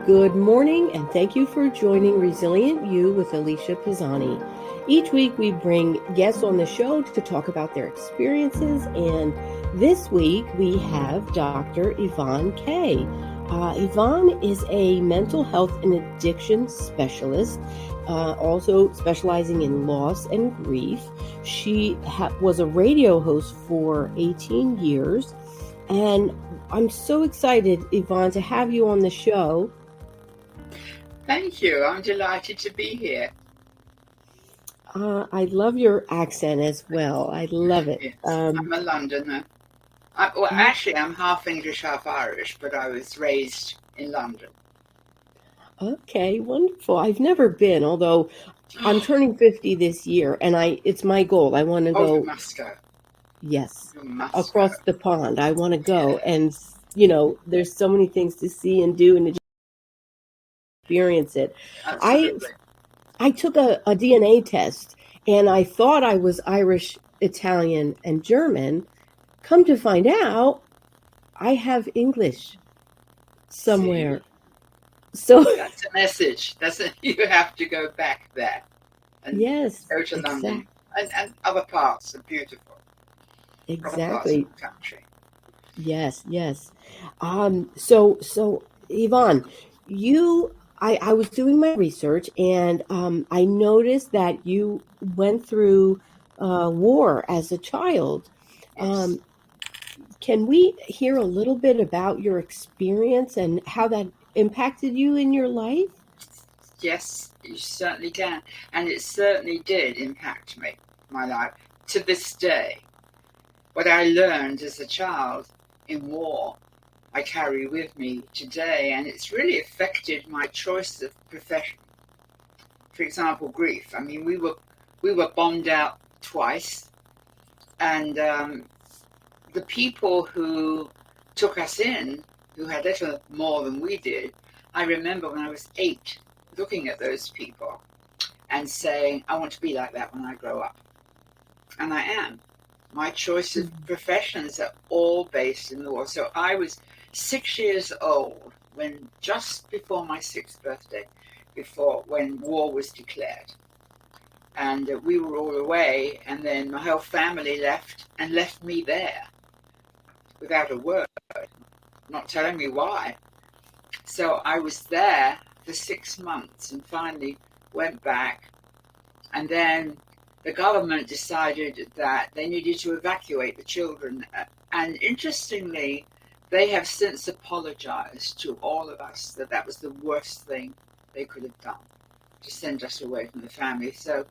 Good morning, and thank you for joining Resilient You with Alicia Pisani. Each week, we bring guests on the show to talk about their experiences, and this week we have Dr. Yvonne Kaye. Yvonne is a mental health and addiction specialist, also specializing in loss and grief. She was a radio host for 18 years, and I'm so excited, Yvonne, to have you on the show. Thank you. I'm delighted to be here. I love your accent as well. I love it. Yes, I'm a Londoner. Actually, I'm half English, half Irish, but I was raised in London. Okay, wonderful. I've never been, although I'm turning 50 this year, and it's my goal. I want to go. You must go. Yes, You must across go. the pond. I want to go, Yeah. and there's so many things to see and do and to experience it. Absolutely. I took a DNA test, and I thought I was Irish, Italian, and German. Come to find out, I have English somewhere. See? So that's a message. You have to go back there and yes, go to London and other parts are beautiful. Exactly. Other parts of the country. Yes. So Yvonne, I was doing my research, and I noticed that you went through war as a child. Yes. Can we hear a little bit about your experience and how that impacted you in your life? Yes, you certainly can. And it certainly did impact my life to this day. What I learned as a child in war, I carry with me today, and it's really affected my choice of profession. For example, grief. I mean, we were bombed out twice, and the people who took us in, who had little more than we did, I remember when I was 8, looking at those people and saying, I want to be like that when I grow up. And I am. My choice of professions are all based in the war. So I was 6 years old when, just before my 6th birthday, when war was declared. And we were all away, and then my whole family left me there without a word, not telling me why. So I was there for 6 months and finally went back. And then the government decided that they needed to evacuate the children. And interestingly, they have since apologized to all of us that was the worst thing they could have done, to send us away from the family. So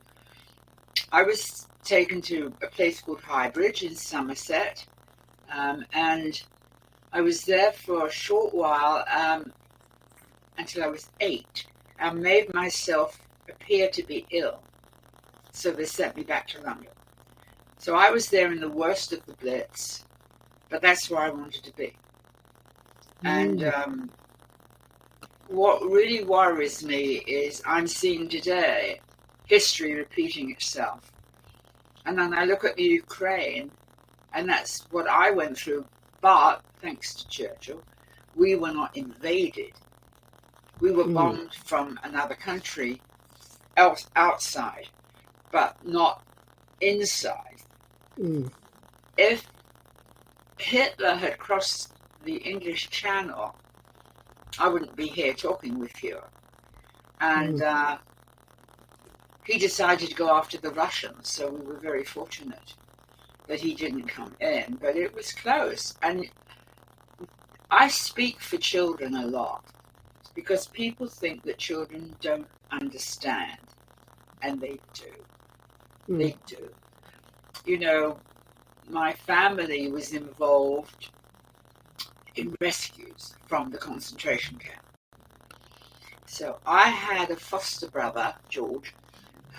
I was taken to a place called Highbridge in Somerset, and I was there for a short while until I was 8. I made myself appear to be ill, so they sent me back to London. So I was there in the worst of the Blitz, but that's where I wanted to be. And what really worries me is I'm seeing today history repeating itself. And then I look at the Ukraine, and that's what I went through. But thanks to Churchill, we were not invaded. We were bombed from another country outside, but not inside. If Hitler had crossed the English Channel, I wouldn't be here talking with you. And he decided to go after the Russians, so we were very fortunate that he didn't come in, but it was close. And I speak for children a lot because people think that children don't understand, and they do. They do. You know, my family was involved in rescues from the concentration camp. So I had a foster brother, George,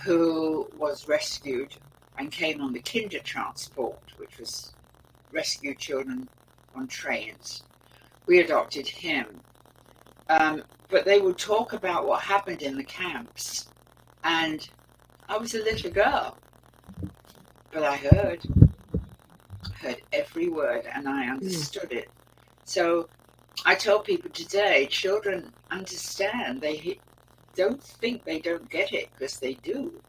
who was rescued and came on the kinder transport, which was rescue children on trains. We adopted him. But they would talk about what happened in the camps. And I was a little girl, but I heard every word, and I understood it. So I tell people today, children understand. They don't think they don't get it, because they do.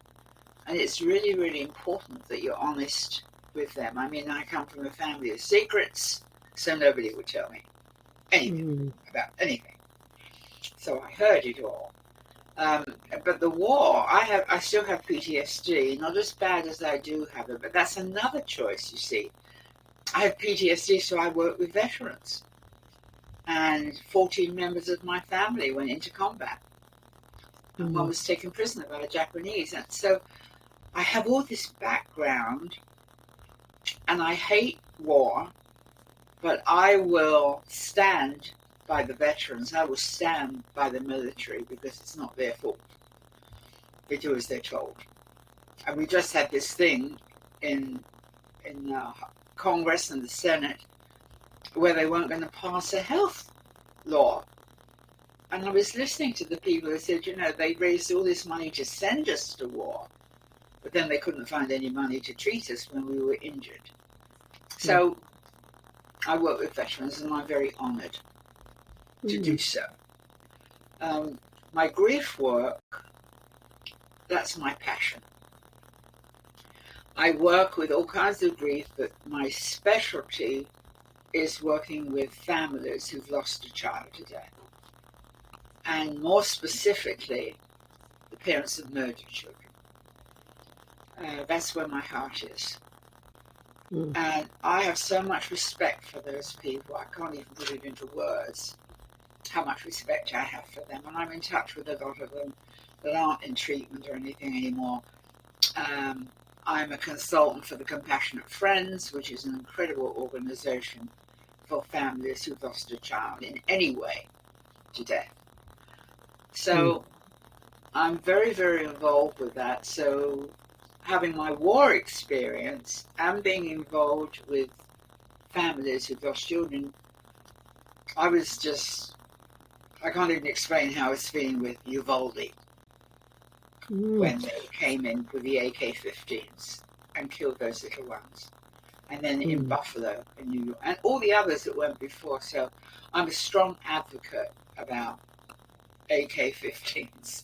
And it's really, really important that you're honest with them. I mean, I come from a family of secrets, so nobody would tell me anything about anything. So I heard it all. But the war, I still have PTSD, not as bad as I do have it, but that's another choice, you see. I have PTSD, so I work with veterans. And 14 members of my family went into combat. And one was taken prisoner by the Japanese. And so I have all this background, and I hate war, but I will stand by the veterans. I will stand by the military, because it's not their fault. They do as they're told. And we just had this thing in Congress and the Senate where they weren't going to pass a health law. And I was listening to the people who said, they raised all this money to send us to war, but then they couldn't find any money to treat us when we were injured. So I work with veterans, and I'm very honored to do so. My grief work, that's my passion. I work with all kinds of grief, but my specialty is working with families who've lost a child to death. And more specifically, the parents of murdered children. That's where my heart is. And I have so much respect for those people. I can't even put it into words, how much respect I have for them. And I'm in touch with a lot of them that aren't in treatment or anything anymore. I'm a consultant for the Compassionate Friends, which is an incredible organization for families who've lost a child in any way to death. So I'm very, very involved with that. So having my war experience and being involved with families who've lost children, I can't even explain how I was feeling with Uvalde when they came in with the AK-15s and killed those little ones. And then in Buffalo, in New York, and all the others that went before. So I'm a strong advocate about AK-15s,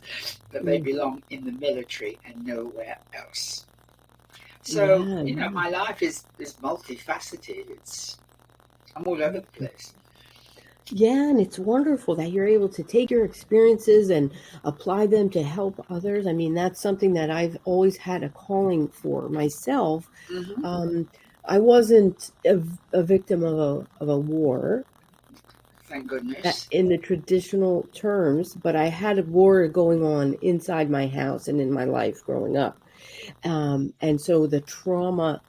that they belong in the military and nowhere else. So, my life is multifaceted. I'm all over the place. Yeah, and it's wonderful that you're able to take your experiences and apply them to help others. I mean, that's something that I've always had a calling for myself. I wasn't a victim of a war. Thank goodness. In the traditional terms, but I had a war going on inside my house and in my life growing up. And so the trauma,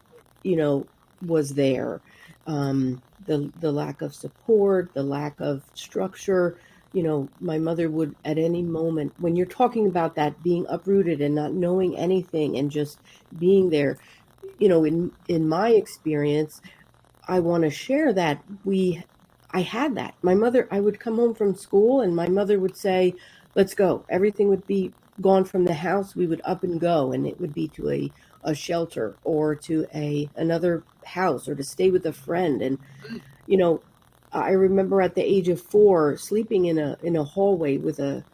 was there. The lack of support, the lack of structure. My mother would at any moment, when you're talking about that being uprooted and not knowing anything and just being there, in my experience, I want to share that I had that. My mother, I would come home from school and my mother would say, let's go. Everything would be gone from the house. We would up and go, and it would be to a shelter or to another house or to stay with a friend. And, I remember at the age of 4 sleeping in a hallway with a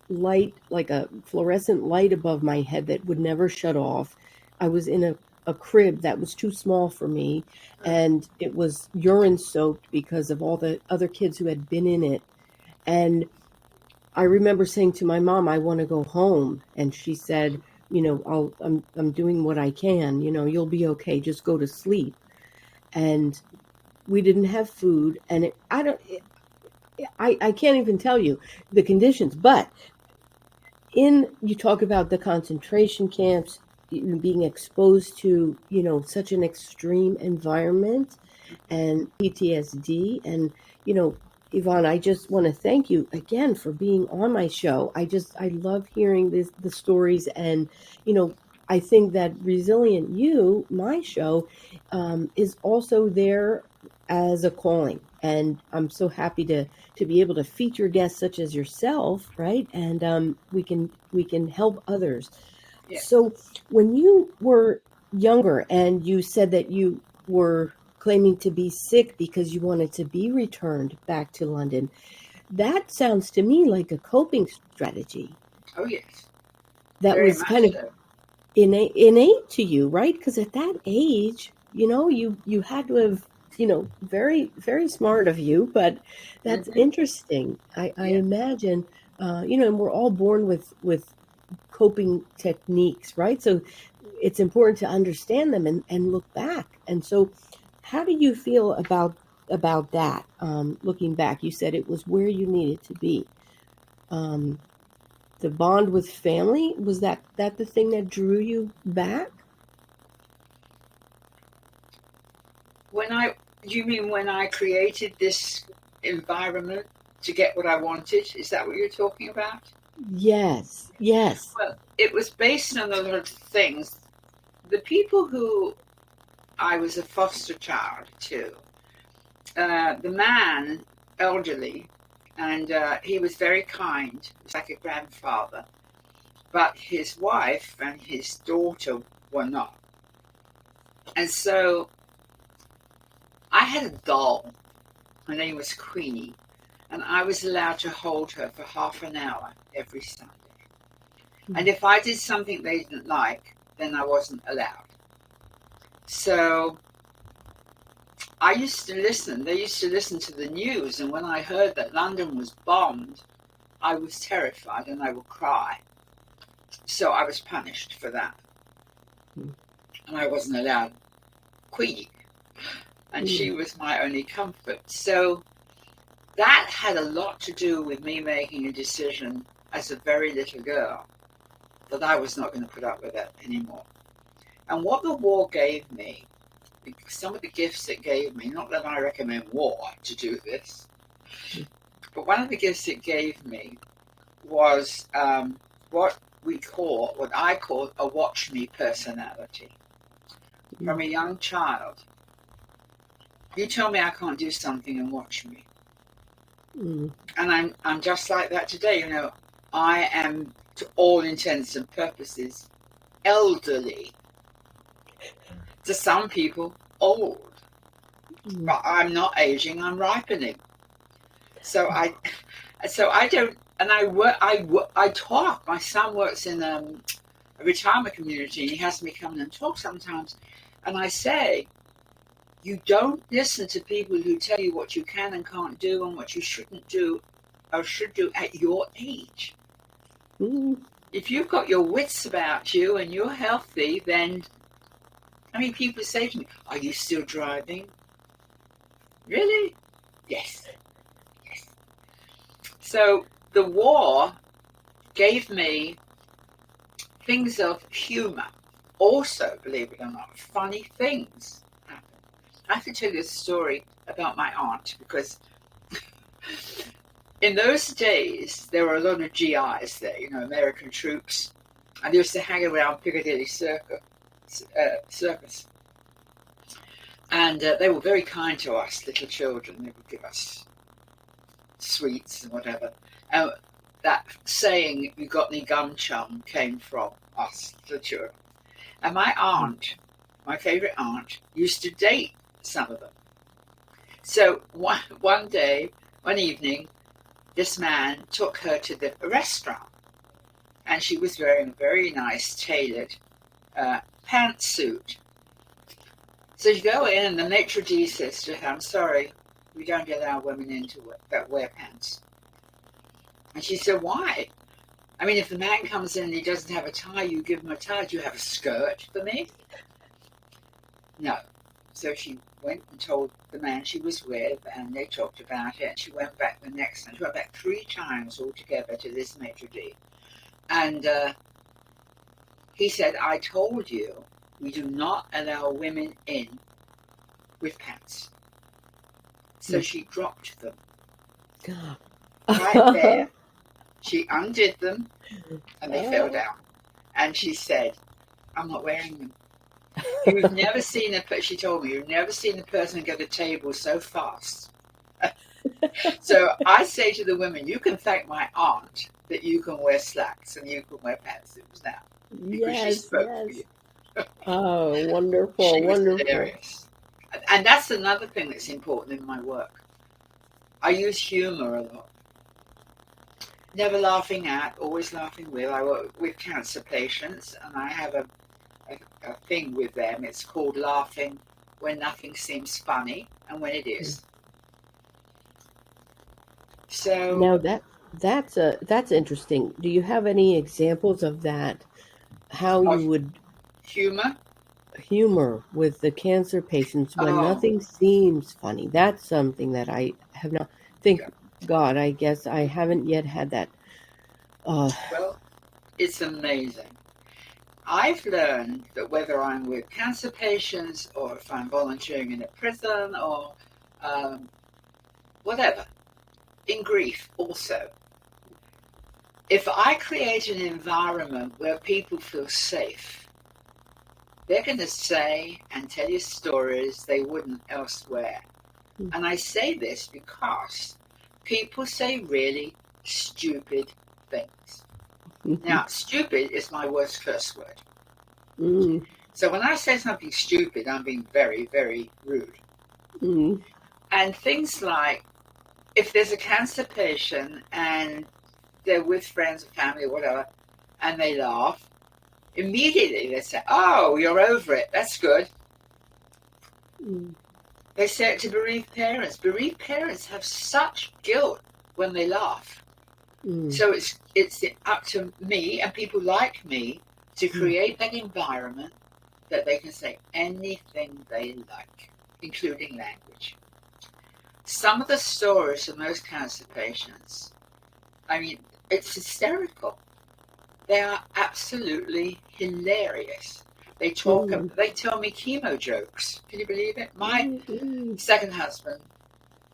light, like a fluorescent light above my head that would never shut off. I was in a crib that was too small for me, and it was urine soaked because of all the other kids who had been in it. And I remember saying to my mom, I want to go home. And she said, I'm doing what I can, you'll be okay. Just go to sleep. And we didn't have food. And I can't even tell you the conditions, but you talk about the concentration camps, being exposed to, such an extreme environment and PTSD. And, Yvonne, I just want to thank you again for being on my show. I love hearing the stories. And, I think that Resilient You, my show, is also there as a calling. And I'm so happy to be able to feature guests such as yourself, right? And we can help others. Yes. So when you were younger and you said that you were claiming to be sick because you wanted to be returned back to London, that sounds to me like a coping strategy Oh, yes. that Very was kind much of so. innate to you, right? Because at that age, you had to have, very, very smart of you, but that's Hmm. interesting. I Yeah. imagine, and we're all born with coping techniques, right? So it's important to understand them and look back. And so, how do you feel about that? Looking back, you said it was where you needed to be. Um, the bond with family, was that the thing that drew you back? You mean when I created this environment to get what I wanted? Is that what you're talking about? Yes, yes. Well, it was based on a lot of things. The people who I was a foster child to, the man, elderly, and he was very kind. He was like a grandfather. But his wife and his daughter were not. And so I had a doll. Her name was Queenie. And I was allowed to hold her for half an hour every Sunday. And if I did something they didn't like, then I wasn't allowed. So I used to listen. They used to listen to the news. And when I heard that London was bombed, I was terrified and I would cry. So I was punished for that. And I wasn't allowed Queenie. And she was my only comfort. So that had a lot to do with me making a decision as a very little girl that I was not going to put up with it anymore. And what the war gave me, some of the gifts it gave me, not that I recommend war to do this, but one of the gifts it gave me was what I call a watch me personality. From a young child, you tell me I can't do something and watch me. And I'm just like that today. I am, to all intents and purposes, elderly. To some people, old. But I'm not aging, I'm ripening. So I don't, and I talk. My son works in a retirement community, and he has me come and talk sometimes. And I say, you don't listen to people who tell you what you can and can't do and what you shouldn't do or should do at your age. If you've got your wits about you and you're healthy, then, people say to me, are you still driving? Really? Yes. So the war gave me things of humor. Also, believe it or not, funny things happen. I have to tell you a story about my aunt, because in those days, there were a lot of GIs there, American troops, and they used to hang around Piccadilly Circus. And they were very kind to us, little children. They would give us sweets and whatever. That saying, "You got any gum, chum," came from us, little children. And my aunt, my favorite aunt, used to date some of them. So one evening, this man took her to the restaurant, and she was wearing a very nice tailored pantsuit. So you go in, and the maitre d' says to her, "I'm sorry, we don't allow women in that wear pants." And she said, "Why? If the man comes in and he doesn't have a tie, you give him a tie. Do you have a skirt for me?" No. So she went and told the man she was with, and they talked about it. And she went back the next time. She went back 3 times altogether to this maitre d'. And he said, "I told you, we do not allow women in with pants." So she dropped them. Right there. She undid them, and they fell down. And she said, "I'm not wearing them." You've never seen she told me, you've never seen a person get a table so fast. So I say to the women, you can thank my aunt that you can wear slacks and you can wear pantsuits now. Because she spoke for you. Oh, wonderful, She was wonderful. hilarious. And that's another thing that's important in my work. I use humor a lot. never laughing at, always laughing with. I work with cancer patients, and I have a thing with them. It's called laughing when nothing seems funny and when it is. So, Now that's interesting. Do you have any examples of that? How you of would humor. humor with the cancer patients when Oh, nothing seems funny? That's something that I have not. Thank yeah. God, I guess I haven't yet had that. Uh, Well, it's amazing. I've learned that whether I'm with cancer patients or if I'm volunteering in a prison or um, whatever, in grief also, if I create an environment where people feel safe, they're going to say and tell you stories they wouldn't elsewhere. And I say this because people say really stupid things. Now, stupid is my worst curse word. mm, So when I say something stupid, I'm being very, very rude. mm, And things like if there's a cancer patient and they're with friends or family or whatever, and they laugh, immediately they say, "Oh, you're over it. That's good." mm, They say it to bereaved parents. Bereaved parents have such guilt when they laugh. mm, So it's up to me and people like me to mm, create that environment that they can say anything they like, including language. Some of the stories of most cancer patients, I mean, it's hysterical. They are absolutely hilarious. They talk. mm, They tell me chemo jokes. Can you believe it? My mm, mm, second husband,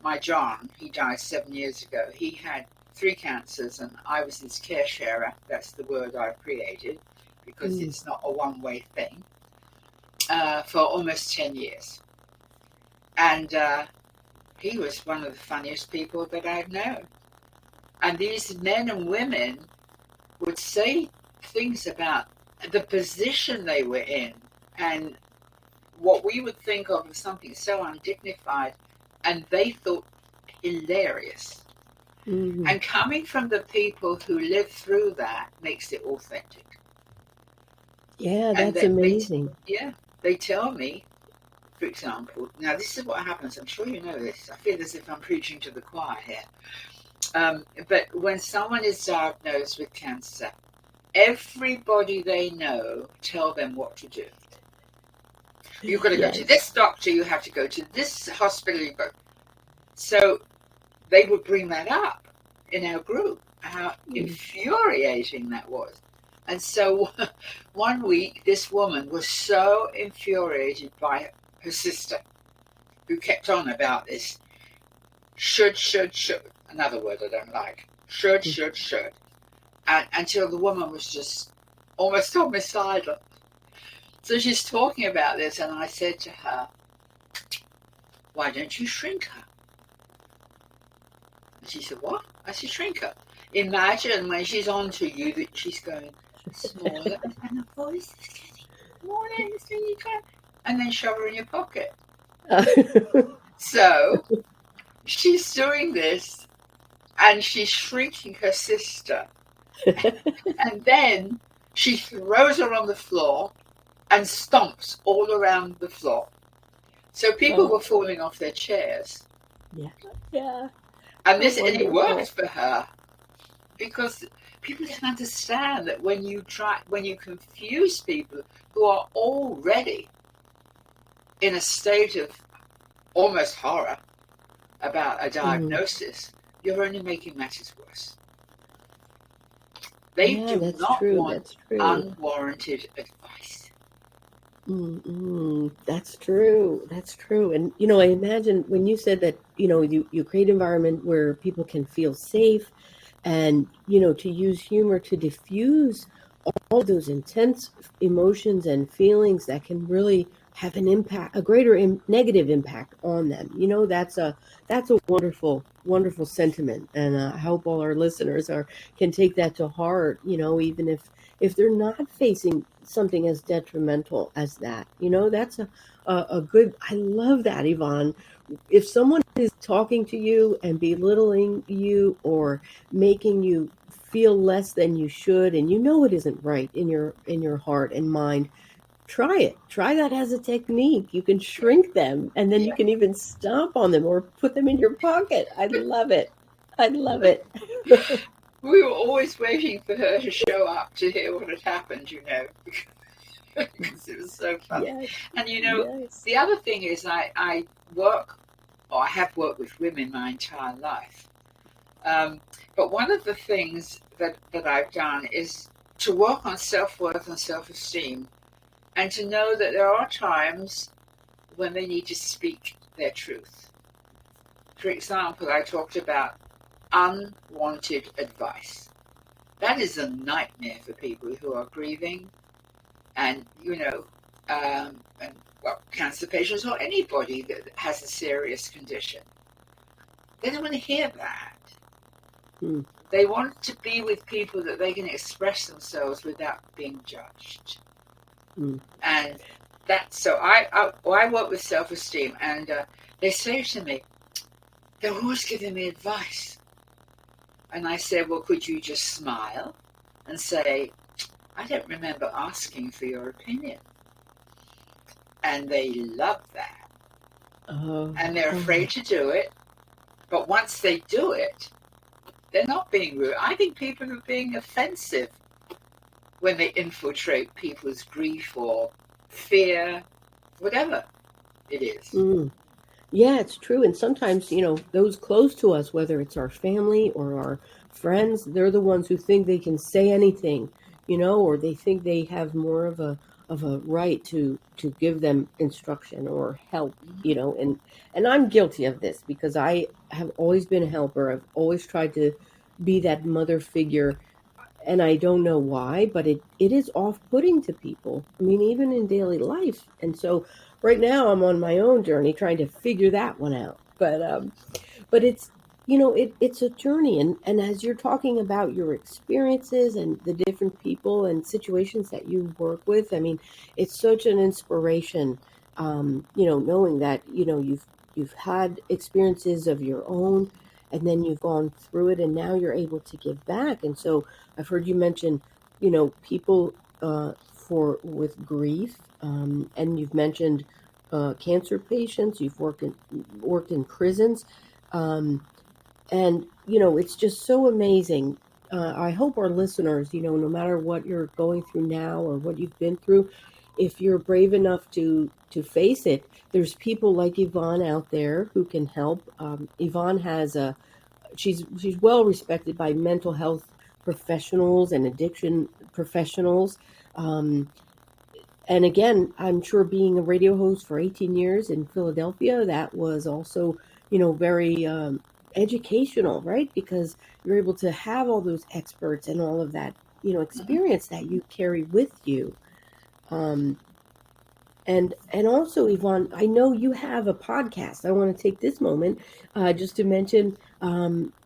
my John, he died 7 years ago. He had three cancers, and I was his care sharer. That's the word I've created because mm. it's not a one-way thing. For almost 10 years, and he was one of the funniest people that I've known. And these men and women would say things about the position they were in and what we would think of as something so undignified, and they thought hilarious. Mhm. And coming from the people who lived through that makes it authentic. Yeah, And that's amazing. yeah, they tell me, for example, now this is what happens. I'm sure you know this. I feel as if I'm preaching to the choir here. But when someone is diagnosed with cancer, everybody they know tell them what to do. You've got to go to Yes. this doctor. You have to go to this hospital. So they would bring that up in our group, how Mm. infuriating that was. And so one week, this woman was so infuriated by her sister, who kept on about this should. Another word I don't like. Should. And until the woman was just almost homicidal. So she's talking about this, and I said to her, "Why don't you shrink her?" And she said, "What?" I said, "Shrink her. Imagine when she's on to you that she's going smaller, and her voice is getting smaller, and then shove her in your pocket." So she's doing this, and she's shrinking her sister. And then she throws her on the floor and stomps all around the floor. So people Oh, were falling off their chairs. yeah. Yeah. And How and it worked wonderful. for her because people don't understand that when you confuse people who are already in a state of almost horror about a Mm. diagnosis, you're only making matters worse. They Yeah, do that's not true. want That's true. unwarranted advice. Mm-mm. That's true. That's true. And I imagine when you said that, you create an environment where people can feel safe and, to use humor to diffuse all those intense emotions and feelings that can really have an impact, a greater negative impact on them. That's a wonderful, wonderful sentiment, and I hope all our listeners are can take that to heart. Even if they're not facing something as detrimental as that. That's a good. I love that, Yvonne. If someone is talking to you and belittling you or making you feel less than you should, and you know it isn't right in your heart and mind, try it. Try that as a technique. You can shrink them, and then you Yeah. can even stomp on them or put them in your pocket. I love it. I love it. We were always waiting for her to show up to hear what had happened, because it was so funny. Yes, And yes. the other thing is I work, or I have worked with women my entire life. But one of the things that I've done is to work on self-worth and self-esteem, and to know that there are times when they need to speak their truth. For example, I talked about unwanted advice. That is a nightmare for people who are grieving, and cancer patients or anybody that has a serious condition. They don't want to hear that. Hmm. They want to be with people that they can express themselves without being judged. Hmm. And so I work with self-esteem, and they say to me, they're always giving me advice. And I said, well, could you just smile and say, I don't remember asking for your opinion? And they love that. And they're afraid to do it. But once they do it, they're not being rude. I think people are being offensive when they infiltrate people's grief or fear, whatever it is. Mm. Yeah, it's true. And sometimes, those close to us, whether it's our family or our friends, they're the ones who think they can say anything, or they think they have more of a right to give them instruction or help, and I'm guilty of this because I have always been a helper. I've always tried to be that mother figure, and I don't know why, but it is off-putting to people. I mean, even in daily life. And so right now I'm on my own journey trying to figure that one out. But it's it's a journey, and as you're talking about your experiences and the different people and situations that you work with, I mean, it's such an inspiration, knowing that you've had experiences of your own, and then you've gone through it, and now you're able to give back. And so I've heard you mention people for with grief, and you've mentioned cancer patients. You've worked in prisons, um, and it's just so amazing. I hope our listeners, no matter what you're going through now or what you've been through, if you're brave enough to face it, there's people like Yvonne out there who can help. Yvonne has she's well respected by mental health professionals and addiction professionals. Um, and again, I'm sure being a radio host for 18 years in Philadelphia, that was also, very educational, right? Because you're able to have all those experts and all of that, Mm-hmm. experience that you carry with you. Um, and also, Yvonne, I know you have a podcast. I want to take this moment just to mention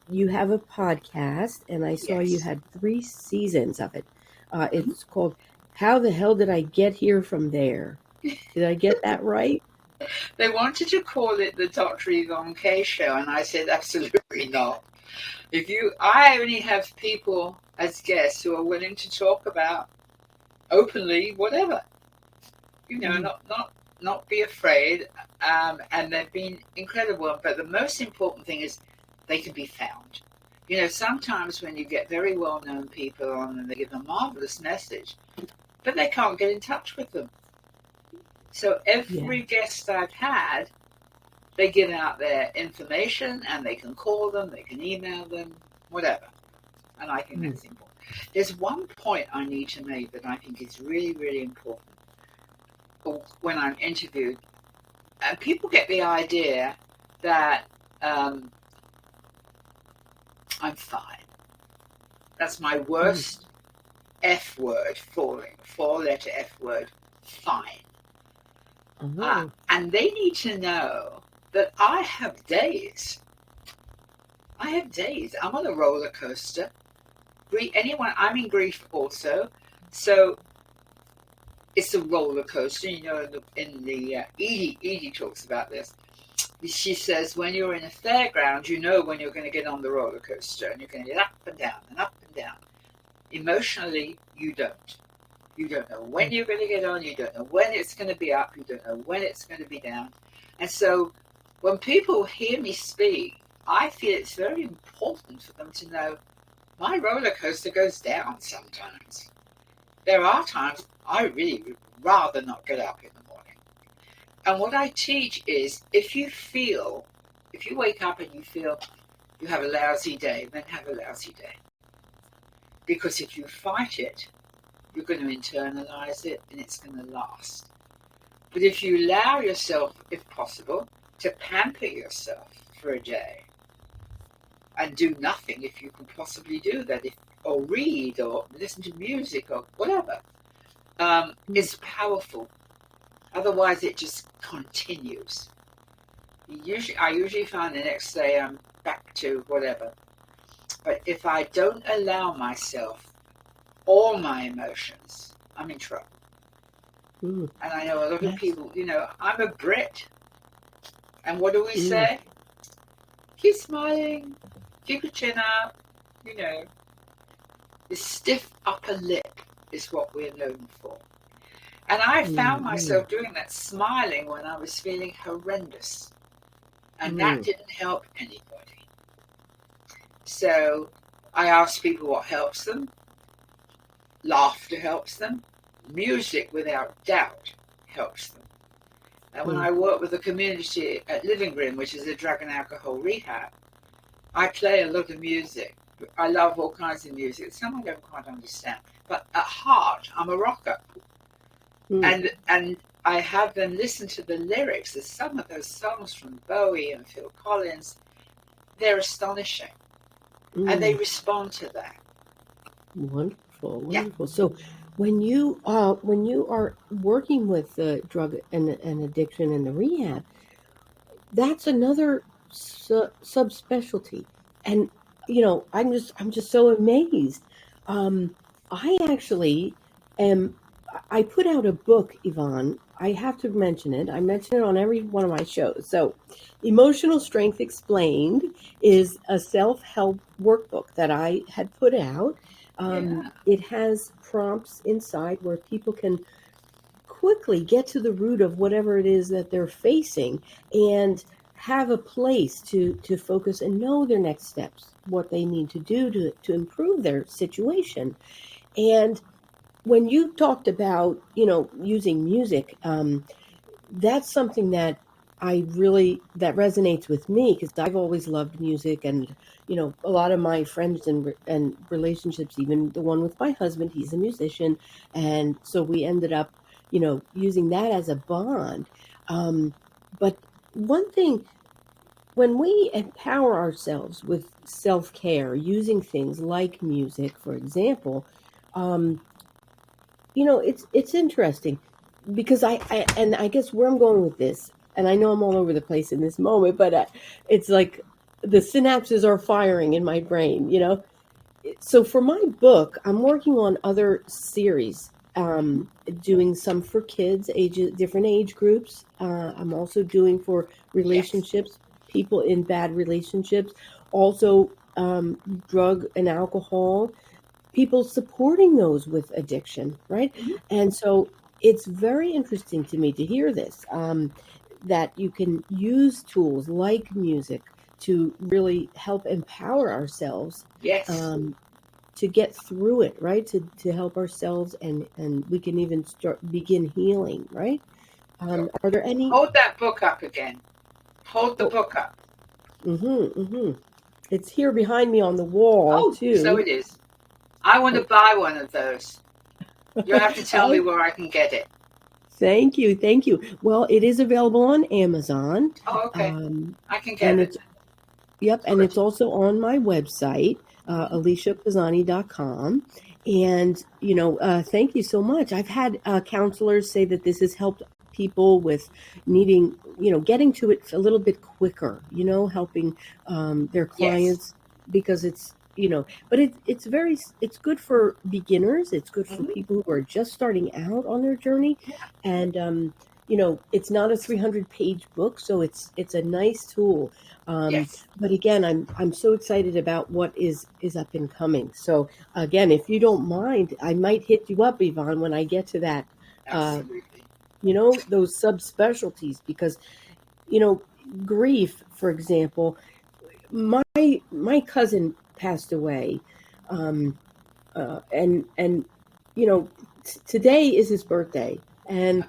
you have a podcast, and I saw you Yes. had 3 seasons of it. Mm-hmm. It's called "How the Hell Did I Get Here from There?" Did I get that right? They wanted to call it the Dr. Yvonne Kaye Show, and I said, absolutely not. I only have people as guests who are willing to talk about openly whatever, Mm, not be afraid. And they've been incredible. But the most important thing is they can be found. Sometimes when you get very well-known people on and they give a marvelous message, but they can't get in touch with them. So yeah. every guest I've had, they give out their information, and they can call them, they can email them, whatever. And I think Mm, that's important. There's one point I need to make that I think is really, really important when I'm interviewed. And people get the idea that I'm fine. That's my mm, worst F word, four-letter F word, fine. oh, And they need to know that I have days. I have days. I'm on a roller coaster. I'm in grief also. So it's a roller coaster. Edie talks about this. She says when you're in a fairground, you know when you're going to get on the roller coaster, and you're going to get up and down and up and down. Emotionally, you don't. You don't know when you're going to get on. You don't know when it's going to be up. You don't know when it's going to be down. And so when people hear me speak, I feel it's very important for them to know my roller coaster goes down sometimes. There are times I really would rather not get up in the morning. And what I teach is if you wake up and you feel you have a lousy day, then have a lousy day. Because if you fight it, you're going to internalize it and it's going to last. But if you allow yourself, if possible, to pamper yourself for a day and do nothing if you can possibly do that, or read or listen to music or whatever, it's powerful. Otherwise, it just continues. I usually find the next day I'm back to whatever. But if I don't allow myself all my emotions, I'm in trouble. And I know a lot of people, I'm a Brit. And what do we say? Keep smiling, keep your chin up, The stiff upper lip is what we're known for. And I found myself doing that, smiling when I was feeling horrendous. And that didn't help anybody. So I ask people what helps them. Laughter helps them. Music, without doubt, helps them. And when I work with the community at Living Room, which is a drug and alcohol rehab, I play a lot of music. I love all kinds of music. Some I don't quite understand. But at heart, I'm a rocker. And I have them listen to the lyrics of some of those songs from Bowie and Phil Collins. They're astonishing. And they respond to that. Wonderful. Yeah. So when you are working with drug and addiction and the rehab, that's another subspecialty. And I'm just so amazed. I actually I put out a book, Yvonne. I have to mention it. I mention it on every one of my shows. So, Emotional Strength Explained is a self-help workbook that I had put out. It has prompts inside where people can quickly get to the root of whatever it is that they're facing and have a place to focus and know their next steps, what they need to do to improve their situation. And when you talked about, using music, that's something that that resonates with me because I've always loved music, and a lot of my friends and relationships, even the one with my husband, he's a musician, and so we ended up, using that as a bond. But one thing, when we empower ourselves with self-care, using things like music, for example, it's interesting because I guess where I'm going with this, and I know I'm all over the place in this moment, but it's like the synapses are firing in my brain, So for my book, I'm working on other series, doing some for kids, different age groups. I'm also doing for relationships, people in bad relationships, also drug and alcohol, people supporting those with addiction, right? And so it's very interesting to me to hear this, that you can use tools like music to really help empower ourselves, to get through it, right? To help ourselves, and we can even begin healing, right? Are there any? Hold that book up again. Hold the book up. It's here behind me on the wall, too. So it is. I want to buy one of those. You'll have to tell me where I can get it. Thank you. Well, it is available on Amazon. Oh, okay. I can get it. Yep, and it's also on my website, aliciapizzani.com. And, thank you so much. I've had counselors say that this has helped people with needing, getting to it a little bit quicker, helping their clients, because it's, but it's good for beginners. It's good for people who are just starting out on their journey. And it's not a 300-page book, so it's a nice tool. Yes, But again, I'm so excited about what is up and coming. So again, if you don't mind, I might hit you up, Yvonne, when I get to that. Uh, absolutely. those subspecialties, because you know grief, for example. My cousin passed away, um, and today is his birthday, and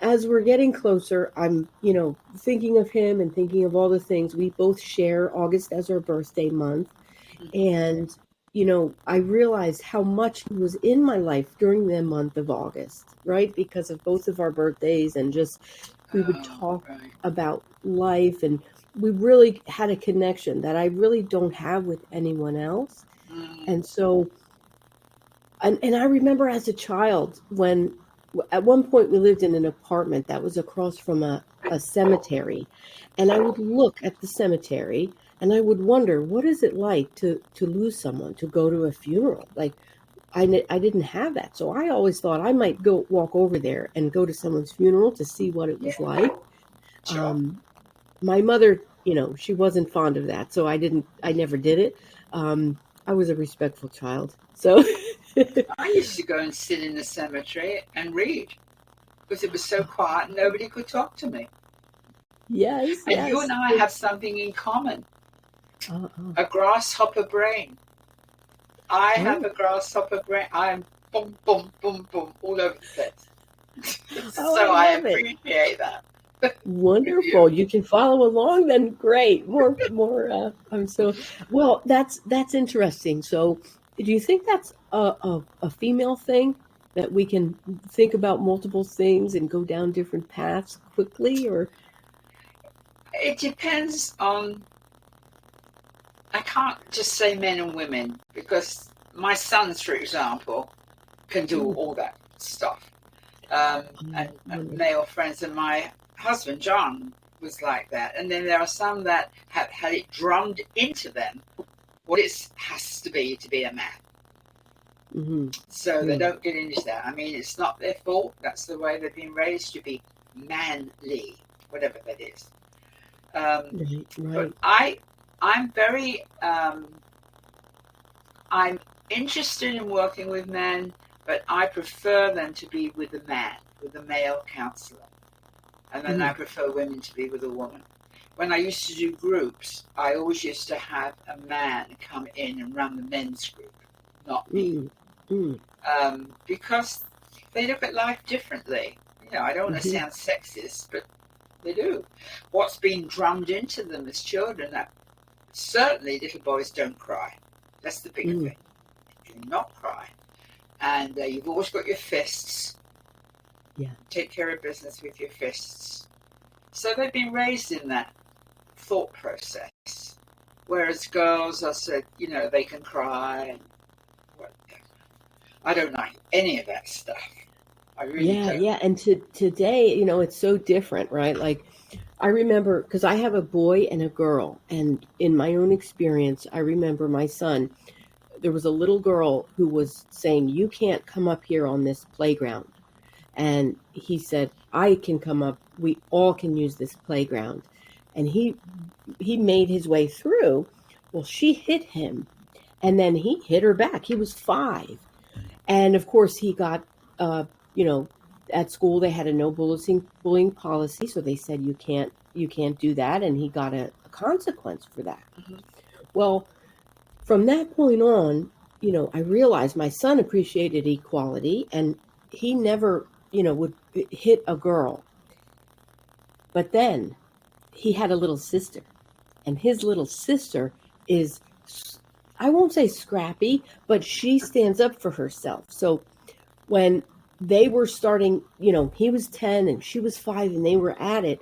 as we're getting closer, I'm thinking of him and thinking of all the things. We both share August as our birthday month, and I realized how much he was in my life during the month of August, right? Because of both of our birthdays, and just we would Oh, talk right. about life, and we really had a connection that I really don't have with anyone else. Mm, And so, and I remember as a child, when at one point we lived in an apartment that was across from a cemetery, and I would look at the cemetery and I would wonder, what is it like to lose someone, to go to a funeral? Like, I didn't have that, so I always thought I might go walk over there and go to someone's funeral to see what it yeah, was like. sure. um, my mother, she wasn't fond of that, so I never did it. I was a respectful child, so I used to go and sit in the cemetery and read because it was so quiet and nobody could talk to me. yes, And you and yes. I have something in common, Uh-uh. a grasshopper brain. I have Oh, a grasshopper brain. I am boom, boom, boom, boom, all over the place. oh, I So I love it. appreciate that with you. Wonderful. You can follow along, then great. More. I'm so well. That's interesting. So, do you think that's a female thing, that we can think about multiple things and go down different paths quickly, or? It depends on, I can't just say men and women because my sons, for example, can do Mm, all that stuff. And wonderful. male friends, and my husband, John, was like that. And then there are some that have had it drummed into them what it has to be a man. Mm-hmm. So they Mm. don't get into that. I mean, it's not their fault. That's the way they've been raised to be manly, whatever that is. Right. But Right. I'm very, I'm interested in working with men, but I prefer them to be with a man, with a male counselor. And then I Mm-hmm. prefer women to be with a woman. When I used to do groups, I always used to have a man come in and run the men's group, not me, Mm. Mm. because they look at life differently. I don't want to Mm-hmm. sound sexist, but they do. What's been drummed into them as children, that certainly little boys don't cry. That's the bigger Mm. thing. Do not cry. And you've always got your fists. Yeah. Take care of business with your fists. So they've been raised in that thought process. Whereas girls are said, they can cry and whatever. I don't like any of that stuff. I really Yeah, don't. yeah. And today, it's so different, right? Like, I remember, because I have a boy and a girl, and in my own experience, I remember my son. There was a little girl who was saying, "You can't come up here on this playground," and he said, "I can come up. We all can use this playground," and he made his way through. Well, she hit him, and then he hit her back. He was 5, and of course he got uh you know at school they had a no bullying policy, so they said you can't do that, and he got a consequence for that. Mhm. Well, from that point on, I realized my son appreciated equality, and he never would hit a girl. But then he had a little sister, and his little sister is, I won't say scrappy, but she stands up for herself. So when they were starting, he was 10 and she was 5 and they were at it,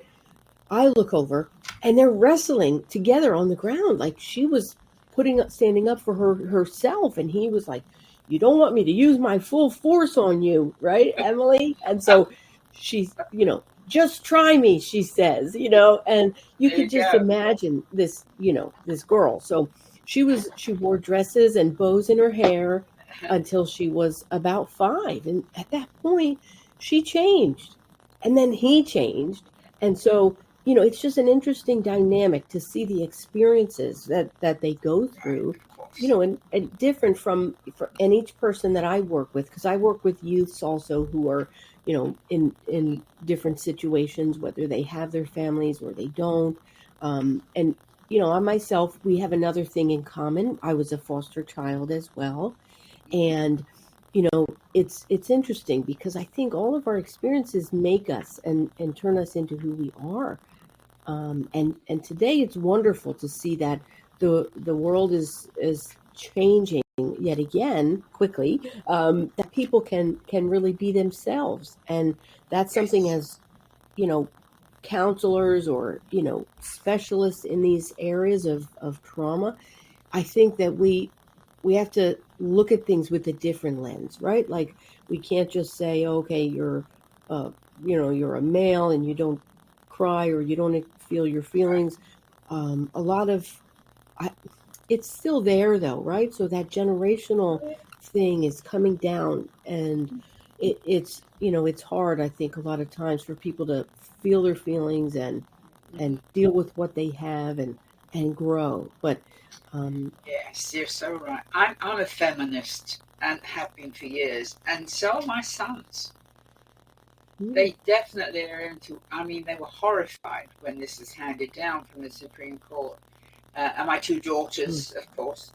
I look over and they're wrestling together on the ground. Like, she was standing up for herself. And he was like, "You don't want me to use my full force on you, right, Emily?" And so she's, "Just try me," she says, and you There could you just go. imagine this girl. So she wore dresses and bows in her hair until she was about 5. And at that point, she changed. and then he changed. And so, it's just an interesting dynamic to see the experiences that they go Right, through, of course. and different and each person that I work with, because I work with youths also who are, in different situations, whether they have their families or they don't. And, I myself, we have another thing in common. I was a foster child as well. And, it's interesting because I think all of our experiences make us and turn us into who we are. And today it's wonderful to see that the world is changing yet again quickly. That people can really be themselves, and that's something, Yes. as you know counselors or specialists in these areas of trauma. I think that we have to look at things with a different lens, right? Like, we can't just say, okay, uh, you're a male and you don't cry or you don't feel your Right. feelings. A lot of I, it's still there though, right? So that generational thing is coming down, and it's hard. I think a lot of times for people to feel their feelings and deal with what they have and grow. But um, Yes, you're so right. I'm a feminist and have been for years, and so are my sons. mm, They definitely are into. I mean, they were horrified when this was handed down from the Supreme Court, and my two mm, daughters, of course.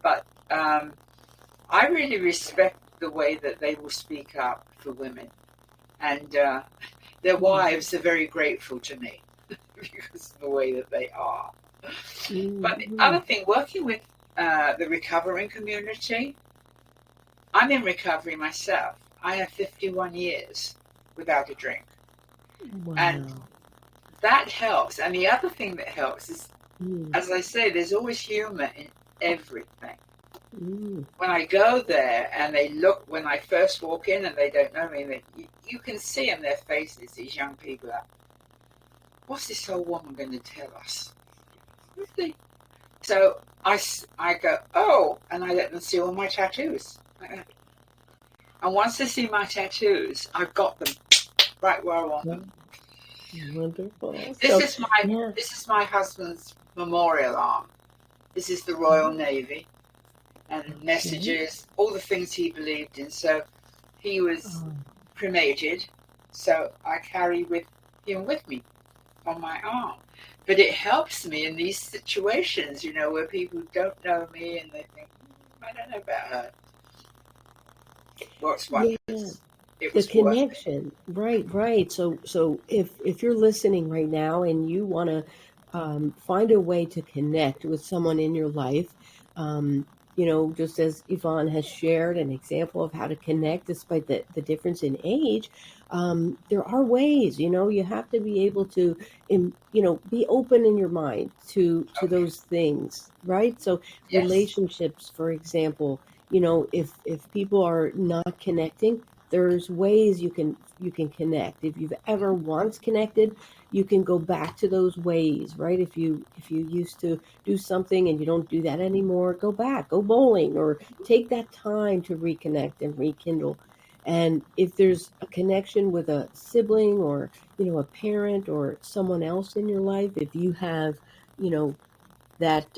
But I really respect the way that they will speak up for women, and their mm, wives are very grateful to me because of the way that they are. But the other mm, thing, working with the recovering community, I'm in recovery myself. I have 51 years without a drink. And wow. that helps. And the other thing that helps is, Mm, as I say, there's always humor in everything. mm, When I go there and they look, when I first walk in and they don't know me, you can see in their faces, these young people, are, what's this old woman going to tell us? Really? So I go, oh, and I let them see all my tattoos. And once they see my tattoos, I've got them right where I want them. well, wonderful. This So, is my yeah. this is my husband's memorial arm. This is the Royal Navy and Okay. messages, all the things he believed in. So he was Oh, cremated, so I carry with him with me on my arm. But it helps me in these situations, where people don't know me and they think, I don't know about her. Well, it's yeah. wonders. It The was worth it. connection, right, right. So if you're listening right now and you want to find a way to connect with someone in your life, just as Yvonne has shared an example of how to connect despite the difference in age, there are ways. You have to be able to, be open in your mind to Oh, yeah. those things, right? So Yes. relationships, for example, if people are not connecting, there's ways you can connect. If you've ever once connected, you can go back to those ways, right? If you used to do something and you don't do that anymore, go back, go bowling, or take that time to reconnect and rekindle. And if there's a connection with a sibling or a parent or someone else in your life, if you have you know that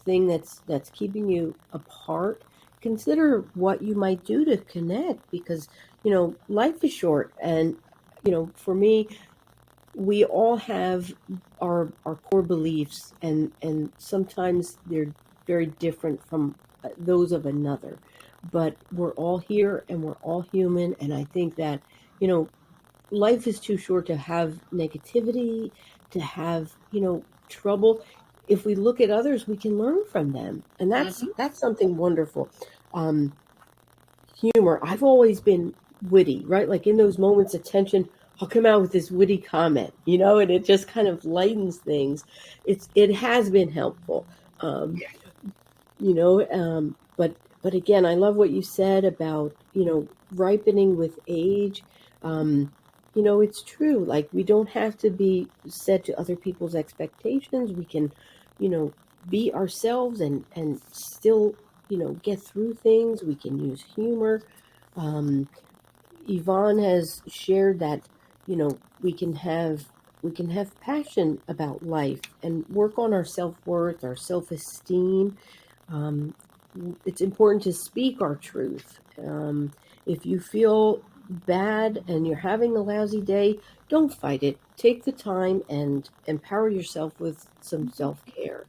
thing that's keeping you apart, consider what you might do to connect, because life is short. And for me, we all have our core beliefs, and sometimes they're very different from those of another, but we're all here and we're all human. And I think that you know life is too short to have negativity, to have trouble. If we look at others, we can learn from them, and that's Hmm. that's something wonderful. um Humor, I've always been witty, right? Like, in those moments of tension, I'll come out with this witty comment, and it just kind of lightens things. It has been helpful. um Yeah. but again, I love what you said about ripening with age. It's true. Like, we don't have to be set to other people's expectations. We can you know be ourselves and still get through things. We can use humor. um Yvonne has shared that we can have passion about life and work on our self-worth, our self-esteem. um, it's important to speak our truth. If you feel bad and you're having a lousy day, don't fight it. Take the time and empower yourself with some self-care.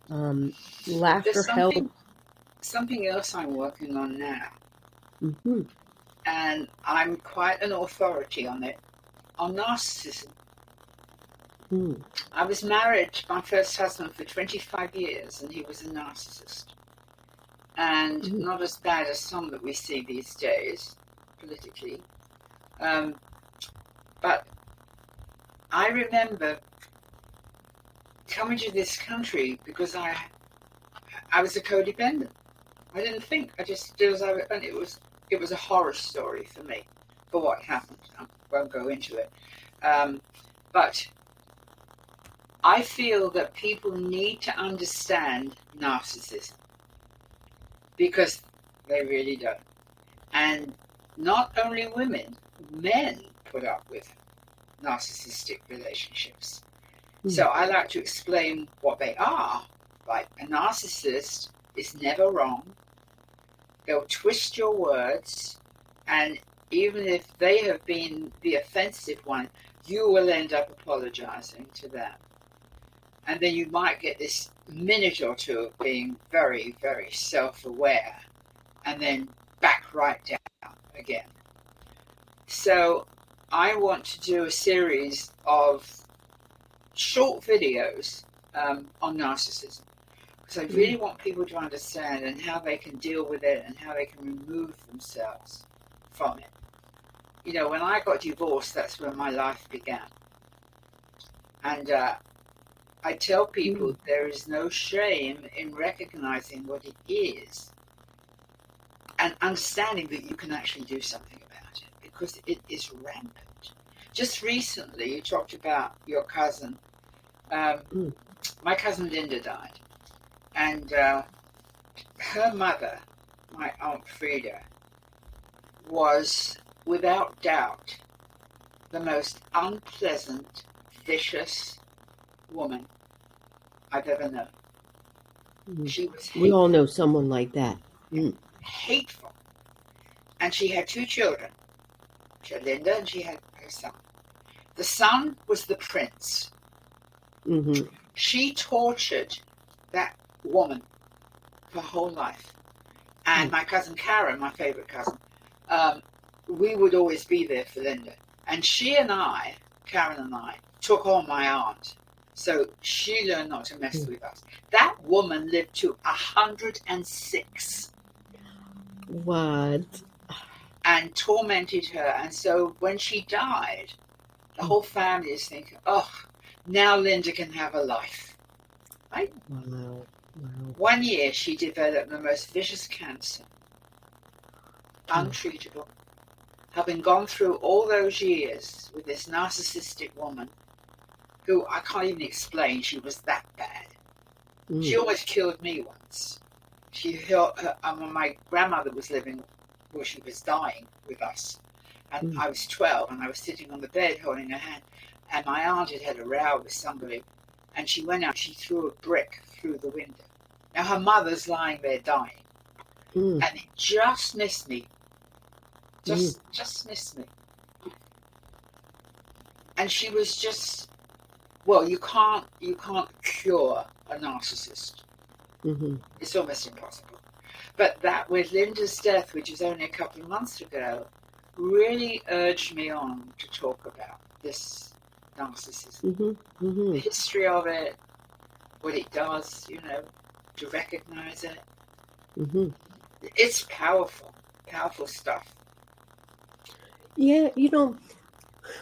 um, There's Laughter helps. something else I'm working on now, Hmm. and I'm quite an authority on it, on narcissism. Mm. I was married to my first husband for 25 years, and he was a narcissist. And Mm. not as bad as some that we see these days, politically. Um, but I remember coming to this country because I was a codependent. I didn't think. I just did as I went, and it was a horror story for me for what happened. I won't go into it. But I feel that people need to understand narcissism because they really don't. And not only women, men put up with narcissistic relationships. So I like to explain what they are. Like, a narcissist is never wrong. They'll twist your words, and even if they have been the offensive one, you will end up apologizing to them. And then you might get this minute or two of being very, very self-aware, and then back right down again. So I want to do a series of short videos on narcissism, because I really want people to understand and how they can deal with it and how they can remove themselves from it. When I got divorced, that's when my life began. And I tell people there is no shame in recognizing what it is and understanding that you can actually do something about it, because it is rampant. Just recently, you talked about your cousin. My cousin Linda died, and her mother, my Aunt Frida, was without doubt the most unpleasant, vicious woman I've ever known. She was We hateful. all know someone like that. Hateful. And she had two children. She had Linda and she had her son. The son was the prince. Mm-hmm. She tortured that woman for her whole life. And my cousin Karen, my favorite cousin, we would always be there for Linda. And she and I, Karen and I, took on my aunt. So she learned not to mess with us. That woman lived to 106. What? And tormented her. And so when she died, the whole family is thinking, oh, now Linda can have a life. Right? Wow. 1 year she developed the most vicious cancer, untreatable, having gone through all those years with this narcissistic woman who I can't even explain. She was that bad. She almost killed me once. My grandmother was living, well, she was dying with us. And I was 12 and I was sitting on the bed holding her hand. And my aunt had a row with somebody. And she went out, she threw a brick through the window. Now her mother's lying there dying. And it just missed me. Just missed me. And she was just, well, you can't cure a narcissist. It's almost impossible. But that, with Linda's death, which was only a couple of months ago, really urged me on to talk about this narcissism. The history of it, what it does, to recognize it. It's powerful stuff. Yeah,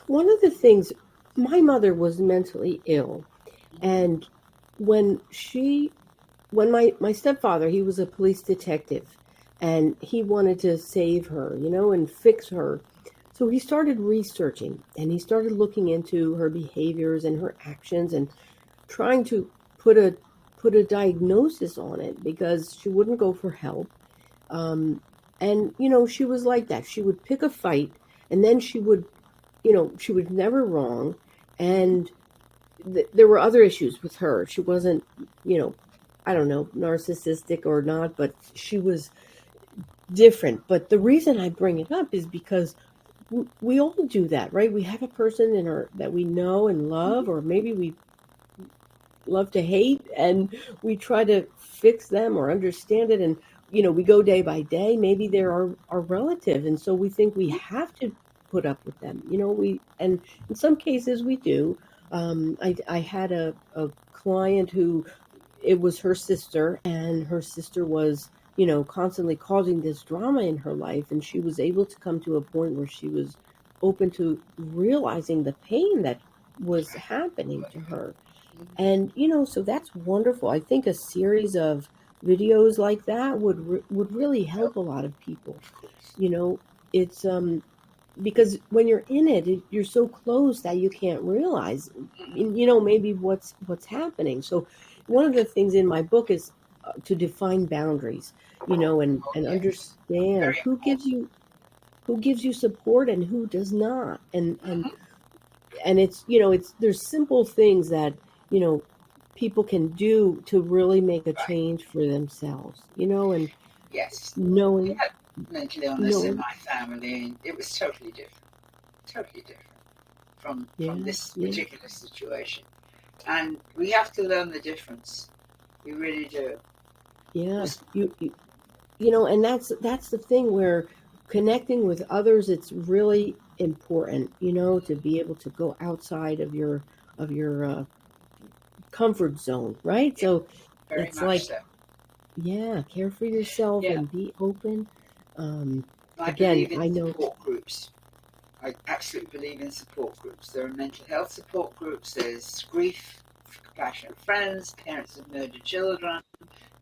one of the things, my mother was mentally ill, and when my stepfather, he was a police detective, and he wanted to save her, and fix her. So he started researching, and he started looking into her behaviors and her actions and trying to put a diagnosis on it, because she wouldn't go for help. And she was like that. She would pick a fight, and then she would she was never wrong. And there were other issues with her. She wasn't, I don't know, narcissistic or not, but she was different. But the reason I bring it up is because we all do that, right? We have a person that we know and love, or maybe we love to hate, and we try to fix them or understand it. And we go day by day. Maybe they're our relative, and so we think we have to put up with them. And in some cases we do. I had a client who, it was her sister, and her sister was constantly causing this drama in her life, and she was able to come to a point where she was open to realizing the pain that was happening to her. And so that's wonderful. I think a series of videos like that would really Oh, help a lot of people. of course. It's because when you're in you're so close that you can't realize, maybe what's happening. So one of the things in my book is to define boundaries, Oh, and yes. understand Very important. who gives you support and who does not. Hmm. And it's there's simple things that you know people can do to really make a Right. change for themselves, and Yes. We knowing had mental illness in knowing my family, and it was totally different. Totally different from yeah, this yeah, particular situation. And we have to learn the difference. We really do. yeah, Was and that's the thing where connecting with others, it's really important, to be able to go outside of your comfort zone, right? Yeah, So very it's much like, so. yeah, care for yourself Yeah. and be open. um I Again, believe in I know. support groups. I absolutely believe in support groups. There are mental health support groups, there's grief, compassionate friends, parents of murdered children,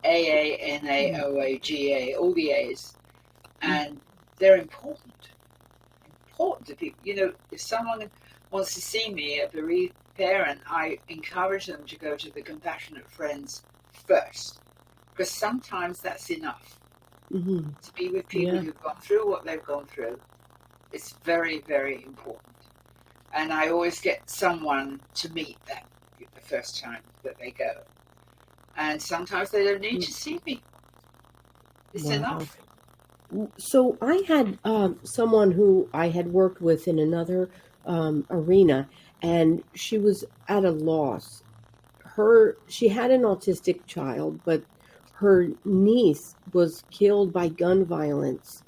AA, NA, OA, GA, all the A's. And they're important to people. If someone wants to see me, a bereaved parent, I encourage them to go to the compassionate friends first, because sometimes that's enough Mm-hmm. to be with people Yeah. who've gone through what they've gone through. It's very, very important. And I always get someone to meet them the first time that they go. And sometimes they don't need to see me. It's Wow. enough. So I had someone who I had worked with in another arena, and she was at a loss. She had an autistic child, but her niece was killed by gun violence,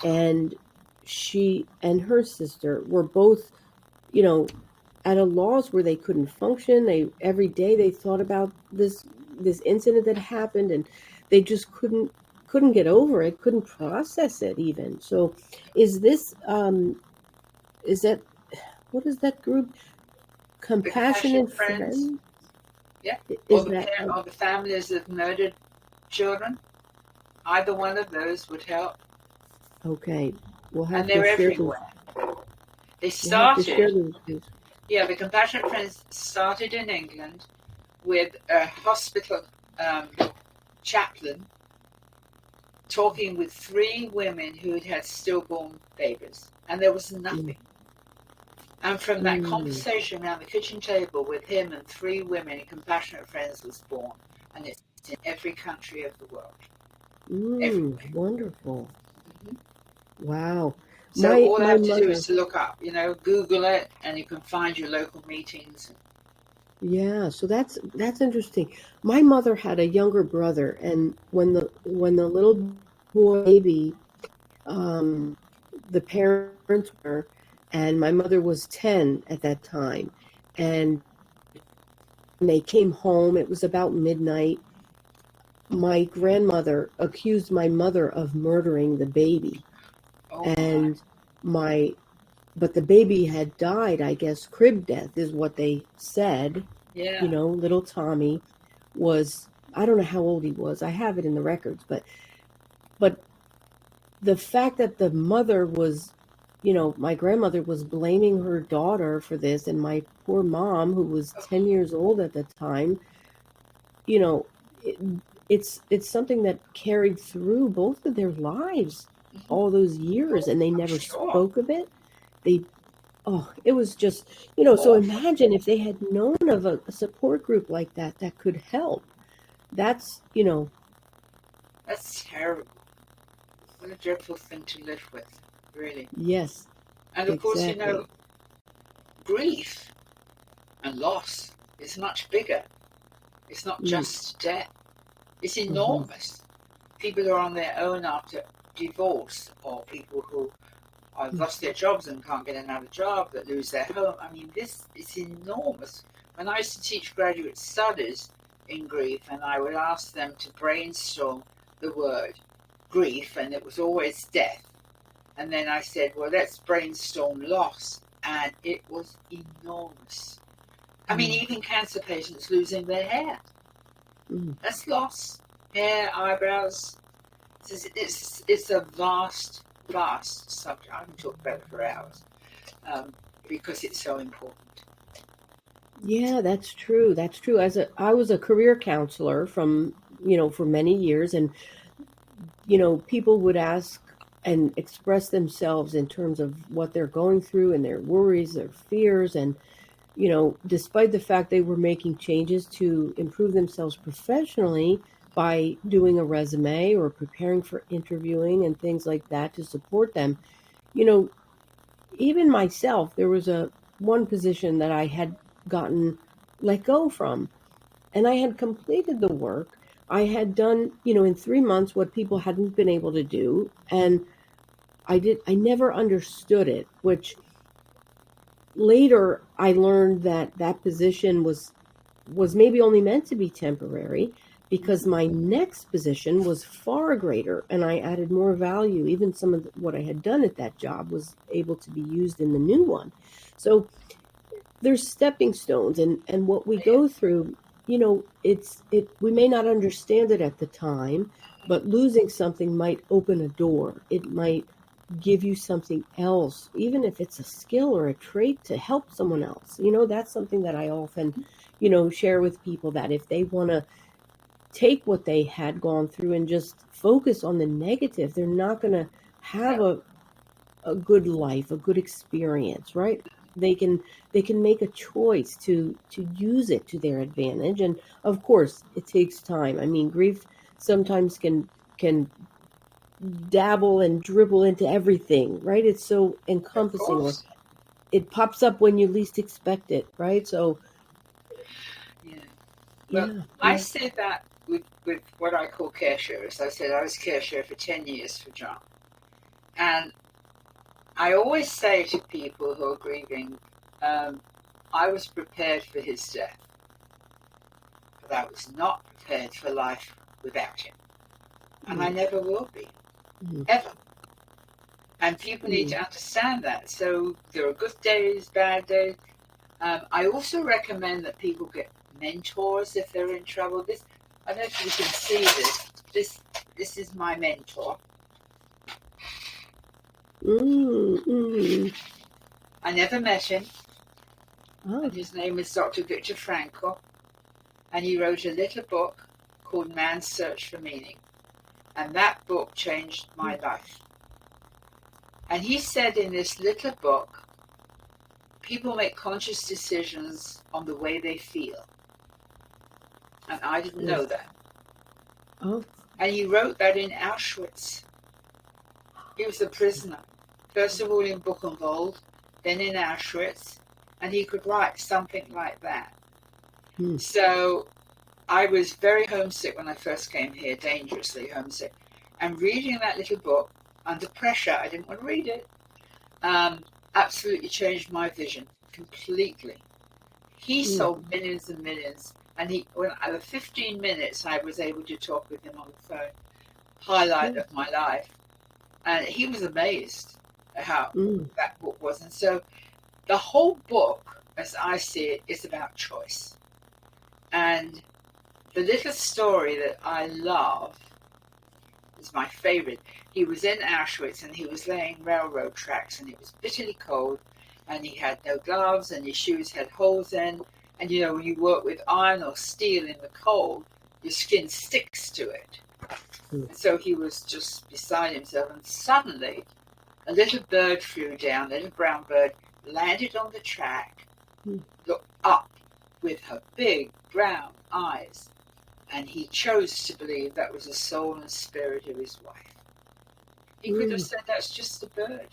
and she and her sister were both, you know, at a loss where they couldn't function. They every day they thought about this incident that happened, and they just couldn't get over it, couldn't process it even. So is this is that what is that group? The compassionate Compassionate friends, Friends? yeah, or Is the that parent or the families of murdered children. Either one of those would help. okay? We'll And have to they're share those. everywhere. They We'll have to share started, those. yeah, the compassionate friends started in England with a hospital um, chaplain talking with three women who had had stillborn babies, and there was Mm, nothing. And from that mm, conversation around the kitchen table with him and three women, Compassionate Friends was born. And it's in every country of the world. Everywhere. wonderful. Mhm. Wow. So My all I my have to do is mother. to look up, Google it, and you can find your local meetings. Yeah, so that's interesting. My mother had a younger brother, and when the little boy baby, um, the parents were, and my mother was 10 at that time, and when they came home, it was about midnight. My grandmother accused my mother of murdering the baby, Oh my. and my but the baby had died, I guess, crib death is what they said. Yeah. Little Tommy was, I don't know how old he was. I have it in the records, but the fact that the mother was, my grandmother was blaming her daughter for this, and my poor mom, who was Oh, 10 years old at the time, you know, it, it's something that carried through both of their lives mhm. all those years, Oh, and they I'm never sure. spoke of it. They Oh, it was just, so imagine if they had known of a support group like that could help. That's, That's terrible. What a dreadful thing to live with, really. yes, And of course, exactly. grief and loss is much bigger. It's not Mm, just death. It's hmm enormous. People who are on their own after divorce, or people who have lost their jobs and can't get another job, that lose their home. I mean, this is enormous. When I used to teach graduate studies in grief, and I would ask them to brainstorm the word grief, and it was always death. And then I said, well, let's brainstorm loss. And it was enormous. I mean, even cancer patients losing their hair. That's loss. Hair, eyebrows. It's a vast, vast subject. I can talk about it for hours because it's so important. Yeah, that's true. That's true. I was a career counselor for many years, and people would ask and express themselves in terms of what they're going through and their worries, their fears, and despite the fact they were making changes to improve themselves professionally by doing a resume or preparing for interviewing and things like that to support them, you know, even myself, there was a one position that I had gotten let go from, and I had completed the work. I had done, in 3 months what people hadn't been able to do, and I never understood it, which later I learned that that position was maybe only meant to be temporary, because my next position was far greater and I added more value. Even some of what I had done at that job was able to be used in the new one. So there's stepping stones, and what we go through, we may not understand it at the time, but losing something might open a door. It might give you something else, even if it's a skill or a trait to help someone else. That's something that I often, share with people, that if they want to take what they had gone through and just focus on the negative, they're not going to have a good life, a good experience, right? They can make a choice to use it to their advantage. And of course, it takes time. I mean, grief sometimes can dabble and dribble into everything, right? It's so Of encompassing, or course. it pops up when you least expect it, right? So, Yeah. Well, yeah, I yeah. say that with what I call care sharers. I said I was care sharer for 10 years for John. And I always say to people who are grieving, I was prepared for his death, but I was not prepared for life without him. And I Mm, never will be, mm, ever. And people need mm. to understand that. So there are good days, bad days. I also recommend that people get mentors if they're in trouble. I don't know if you can see this. This is my mentor. Mm, mm. I never met him, Oh, and his name is Dr. Viktor Frankl, and he wrote a little book called Man's Search for Meaning, and that book changed my life. And he said in this little book, people make conscious decisions on the way they feel, and I didn't know yes. that. Oh, And he wrote that in Auschwitz. He was a prisoner, first of all in Buchenwald, then in Auschwitz, and he could write something like that. mm, So I was very homesick when I first came here, dangerously homesick. And reading that little book under pressure, I didn't want to read it, absolutely changed my vision completely. He mm, sold millions and millions, and when out of 15 minutes, I was able to talk with him on the phone. Highlight yeah, of my life. And he was amazed at how mm, that book was. And so the whole book, as I see it, is about choice. And the little story that I love is my favorite. He was in Auschwitz and he was laying railroad tracks, and it was bitterly cold, and he had no gloves and his shoes had holes in. And when you work with iron or steel in the cold, your skin sticks to it. mm. And so he was just beside himself, and suddenly a little bird flew down, a little brown bird, landed on the track, Mm. looked up with her big brown eyes, and he chose to believe that was the soul and spirit of his wife. He could have said that's just a bird,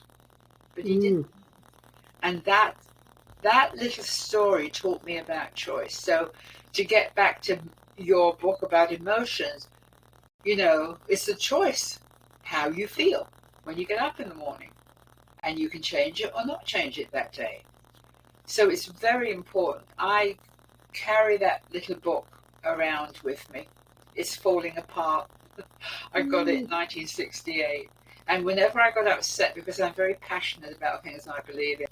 but he didn't. And that little story taught me about choice. So to get back to your book about emotions, it's a choice how you feel when you get up in the morning, and you can change it or not change it that day. So it's very important. I carry that little book around with me. It's falling apart. I got it in 1968. And whenever I got upset, because I'm very passionate about things I believe in,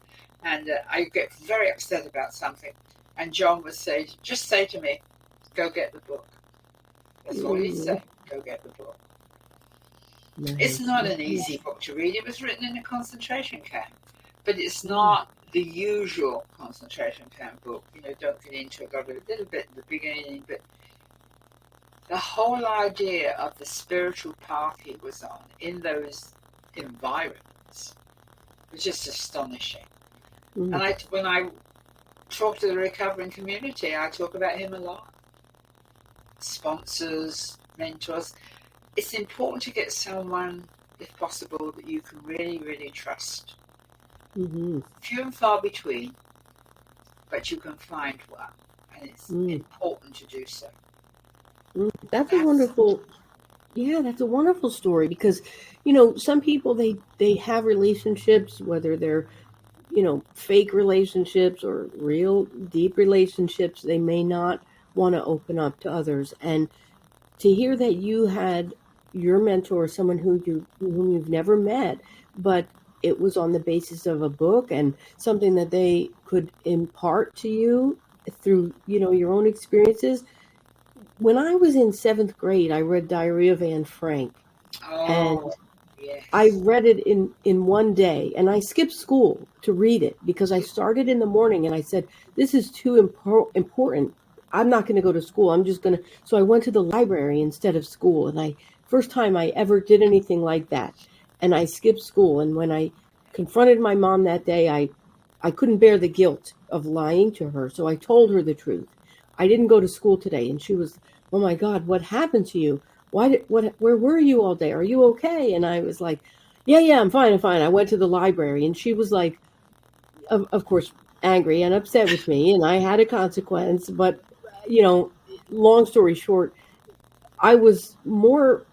and I get very upset about something, and John would say, just say to me, go get the book. That's all he'd say, go get the book. Nice. It's not an easy book to read. It was written in a concentration camp, but it's not the usual concentration camp book. Don't get into it. Got a little bit at the beginning, but the whole idea of the spiritual path he was on in those environments was just astonishing. And when I talk to the recovering community, I talk about him a lot. Sponsors, mentors. It's important to get someone, if possible, that you can really, really trust. Few and far between, but you can find one, and it's important to do so. That's a wonderful story, because some people, they have relationships, whether they're fake relationships or real deep relationships, they may not want to open up to others. And to hear that you had your mentor, someone whom you've never met, but it was on the basis of a book and something that they could impart to you through your own experiences. When I was in 7th grade, I read Diary of Anne Frank. And yes. I read it in one day, and I skipped school to read it because I started in the morning, and I said, this is too important. I'm not going to go to school. I'm just going to. So I went to the library instead of school. And first time I ever did anything like that. And I skipped school. And when I confronted my mom that day, I couldn't bear the guilt of lying to her. So I told her the truth. I didn't go to school today. And she was, oh my God, what happened to you? Where were you all day? Are you okay? And I was like, yeah, I'm fine. I went to the library. And she was like, of course, angry and upset with me. And I had a consequence. But, long story short, I was more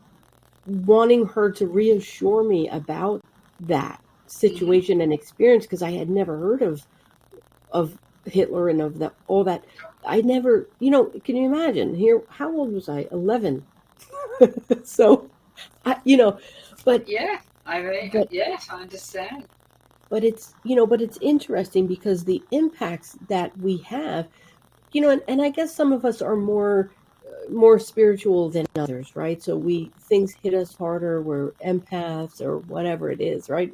wanting her to reassure me about that situation and experience, because I had never heard of Hitler and of all that. I never, can you imagine here? How old was I? 11. So, but yeah, yes, I understand. But it's interesting, because the impacts that we have, and I guess some of us are more spiritual than others, right? So things hit us harder. We're empaths or whatever it is, right?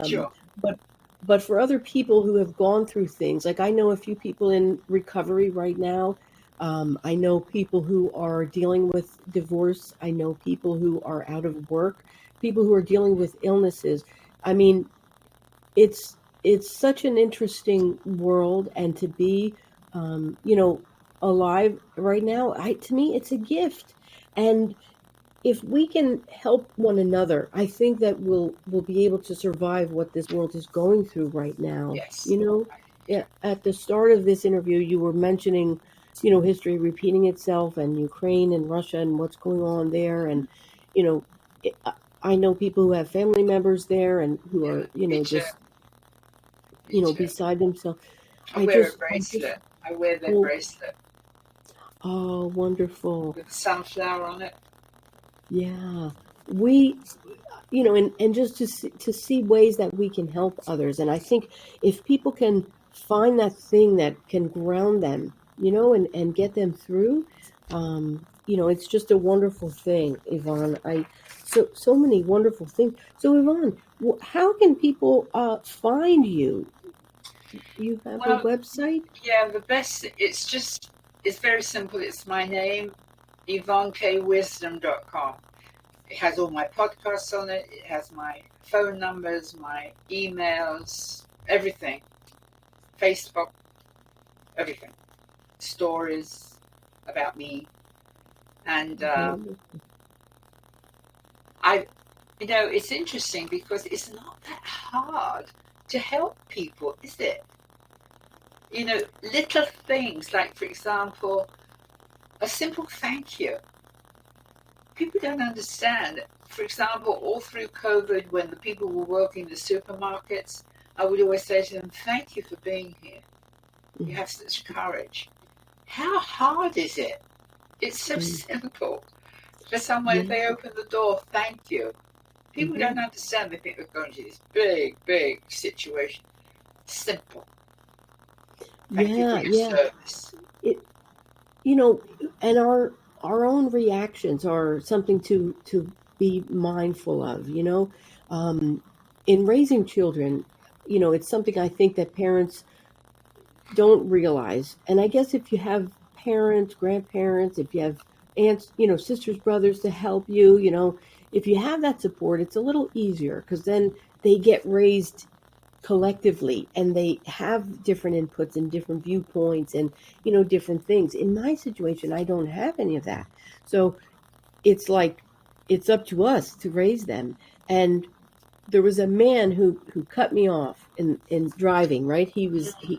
Sure. But for other people who have gone through things, like I know a few people in recovery right now. I know people who are dealing with divorce. I know people who are out of work, people who are dealing with illnesses. I mean, it's such an interesting world, and to be, alive right now, to me, it's a gift. And if we can help one another, I think that we'll be able to survive what this world is going through right now. Yes. At the start of this interview, you were mentioning, history repeating itself, and Ukraine and Russia and what's going on there. And, I know people who have family members there and who are, just, beside themselves. I wear a bracelet. I wear their bracelet. Oh, wonderful. With a sunflower on it. Yeah. We, and just to see ways that we can help others. And I think if people can find that thing that can ground them, and get them through, it's just a wonderful thing, Yvonne. So many wonderful things. So Yvonne, how can people find you? You have a website? Yeah, the best, it's very simple. It's my name, YvonneKayeWisdom.com. It has all my podcasts on it. It has my phone numbers, my emails, everything, Facebook, everything, stories about me. And it's interesting because it's not that hard to help people, is it? Little things like, for example, a simple thank you. People don't understand. For example, all through COVID, when the people were working in the supermarkets, I would always say to them, thank you for being here. You have such courage. How hard is it? It's so simple. For someone, if they open the door, thank you. People don't understand. They think they're going to this big, big situation. Simple. Thank you for your service. And our own reactions are something to be mindful of. In raising children, it's something I think that parents don't realize. And I guess if you have parents, grandparents, if you have aunts, sisters, brothers to help you, if you have that support, it's a little easier because then they get raised collectively and they have different inputs and different viewpoints and different things. In my situation, I don't have any of that, so it's like it's up to us to raise them. And there was a man who cut me off in driving, right? He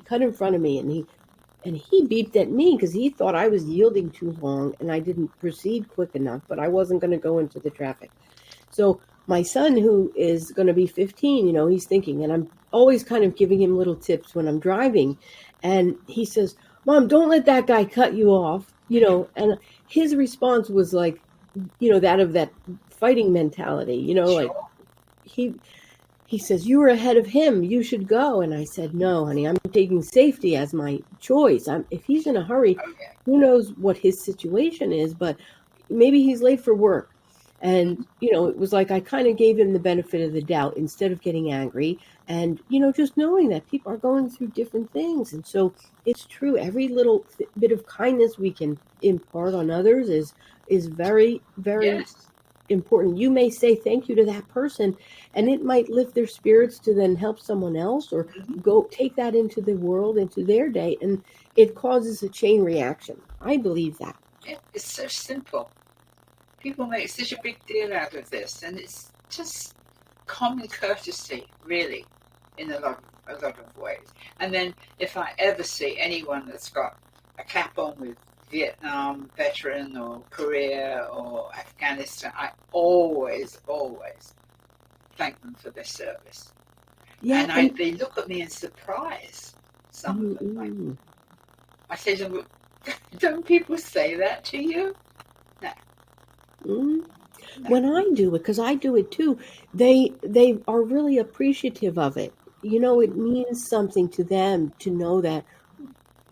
cut in front of me, and he beeped at me because he thought I was yielding too long and I didn't proceed quick enough, but I wasn't going to go into the traffic. So my son, who is going to be 15, he's thinking, and I'm always kind of giving him little tips when I'm driving. And he says, Mom, don't let that guy cut you off, and his response was like, that of that fighting mentality, like Sure. he says, you were ahead of him, you should go. And I said, no, honey, I'm taking safety as my choice. If he's in a hurry, who knows what his situation is, but maybe he's late for work. And, it was like I kind of gave him the benefit of the doubt instead of getting angry. And, just knowing that people are going through different things. And so it's true. Every little bit of kindness we can impart on others is very, very important. You may say thank you to that person, and it might lift their spirits to then help someone else or go take that into the world, into their day. And it causes a chain reaction. I believe that. It's so simple. People make such a big deal out of this, and it's just common courtesy, really, in a lot of ways. And then if I ever see anyone that's got a cap on with Vietnam veteran or Korea or Afghanistan, I always thank them for their service. Yeah, and they look at me in surprise. Some of them. I say to them, don't people say that to you? No. When I do it, because I do it too, they are really appreciative of it. It means something to them to know that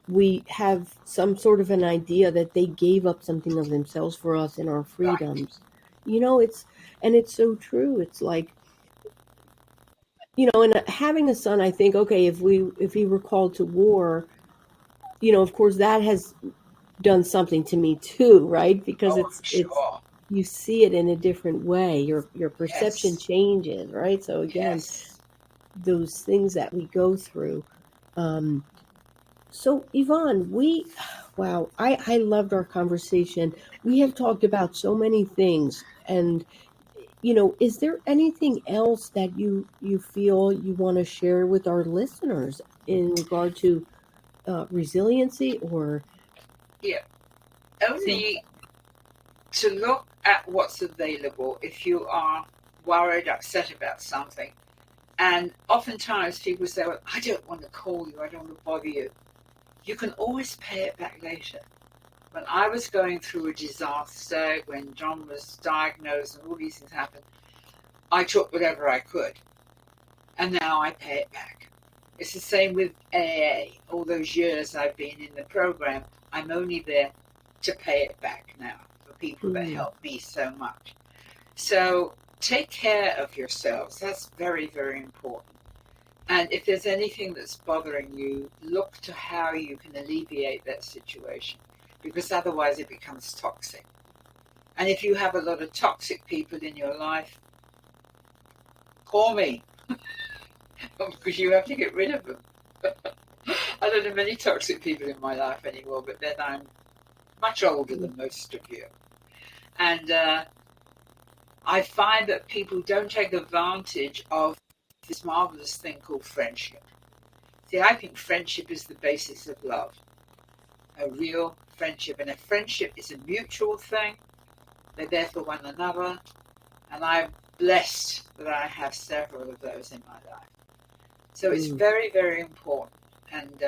we have some sort of an idea that they gave up something of themselves for us in our freedoms. Right. It's so true. It's like, and having a son, I think, okay, if he were called to war, of course that has done something to me too, right? Because it's you see it in a different way. Your perception changes, right? So again, those things that we go through. So Yvonne, I loved our conversation. We have talked about so many things, and is there anything else that you feel you want to share with our listeners in regard to resiliency or? Yeah, only to look at what's available if you are worried, upset about something. And oftentimes people say, well, I don't want to call you, I don't want to bother you. You can always pay it back later. When I was going through a disaster, when John was diagnosed and all these things happened, I took whatever I could. And now I pay it back. It's the same with AA. All those years I've been in the program, I'm only there to pay it back now for people that help me so much. So take care of yourselves. That's very, very important. And if there's anything that's bothering you, look to how you can alleviate that situation, because otherwise it becomes toxic. And if you have a lot of toxic people in your life, call me. because you have to get rid of them. I don't have many toxic people in my life anymore, but then I'm much older than most of you. And I find that people don't take advantage of this marvelous thing called friendship. See, I think friendship is the basis of love, a real friendship. And a friendship is a mutual thing. They're there for one another. And I'm blessed that I have several of those in my life. So it's very, very important. And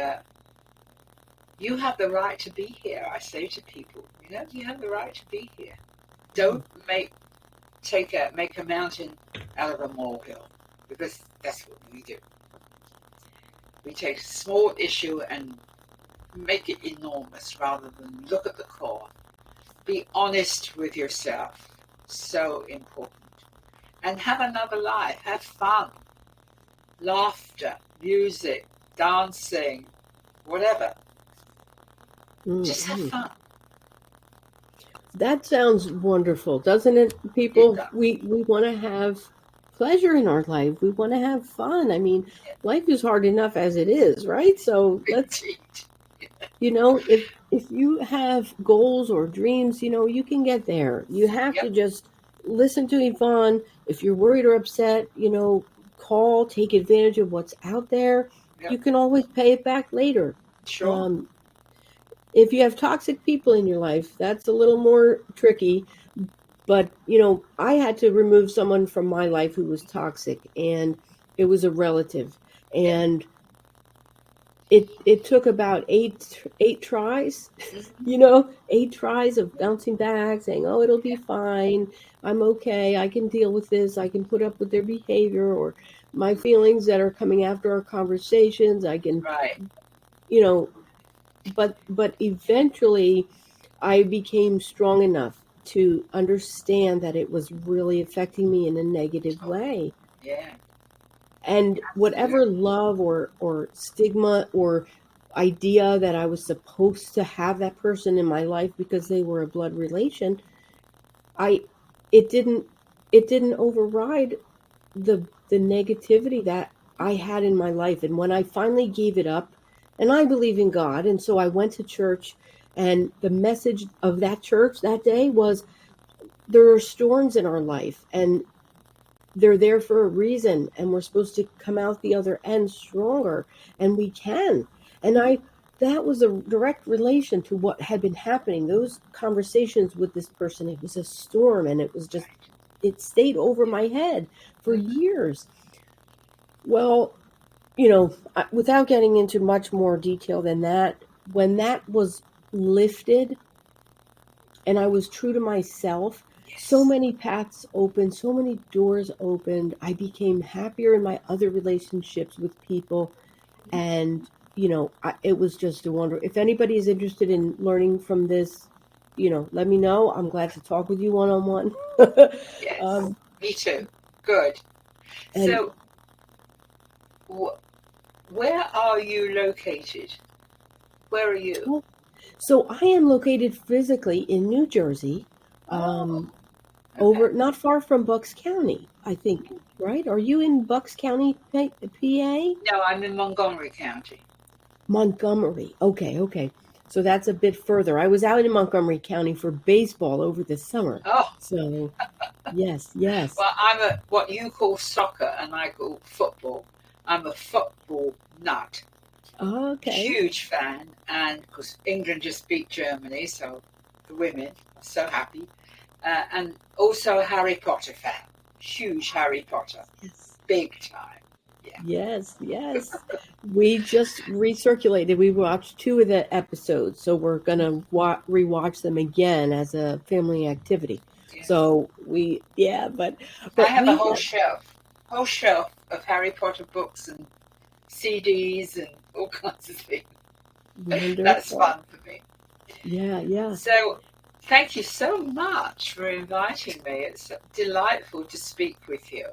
you have the right to be here. I say to people, you have the right to be here. Don't make a mountain out of a molehill, because that's what we do. We take a small issue and make it enormous rather than look at the core. Be honest with yourself. So important. And have another life. Have fun. Laughter, music, dancing, whatever. Just have fun. That sounds wonderful, doesn't it, people? We want to have pleasure in our life. We want to have fun. I mean, life is hard enough as it is, right? So let's, if you have goals or dreams, you can get there. You have to just listen to Yvonne. If you're worried or upset, call, take advantage of what's out there. You can always pay it back later. Sure. If you have toxic people in your life, that's a little more tricky. But, I had to remove someone from my life who was toxic, and it was a relative. And it took about eight tries, 8 tries of bouncing back, saying, oh, it'll be fine. I'm okay. I can deal with this. I can put up with their behavior or my feelings that are coming after our conversations. I can, but eventually I became strong enough to understand that it was really affecting me in a negative way. Yeah. And whatever love or stigma or idea that I was supposed to have that person in my life because they were a blood relation, it didn't override the negativity that I had in my life. And when I finally gave it up, and I believe in God, and so I went to church, and the message of that church that day was, there are storms in our life, and they're there for a reason, and we're supposed to come out the other end stronger, and we can. And that was a direct relation to what had been happening. Those conversations with this person, it was a storm, and it was just, it stayed over my head for years. Well, without getting into much more detail than that, when that was lifted and I was true to myself, so many paths opened, so many doors opened. I became happier in my other relationships with people. And, it was just a wonder. If anybody is interested in learning from this, let me know. I'm glad to talk with you one-on-one. Yes, me too. Good. So, where are you located? Where are you? So I am located physically in New Jersey, over not far from Bucks County, I think, right? Are you in Bucks County, PA? No, I'm in Montgomery County. Montgomery. Okay. So that's a bit further. I was out in Montgomery County for baseball over the summer. Oh. So, yes. Well, I'm what you call soccer and I call football. I'm a football nut. Okay. Huge fan, and because England just beat Germany, so the women are so happy. And also a Harry Potter fan. Huge Harry Potter. Yes. Big time. Yeah. Yes. We just recirculated. We watched 2 of the episodes, so we're going to rewatch them again as a family activity. Yes. So but I have a whole shelf of Harry Potter books and CDs and all kinds of things. Wonderful. That's fun for me. Yeah. So thank you so much for inviting me. It's delightful to speak with you.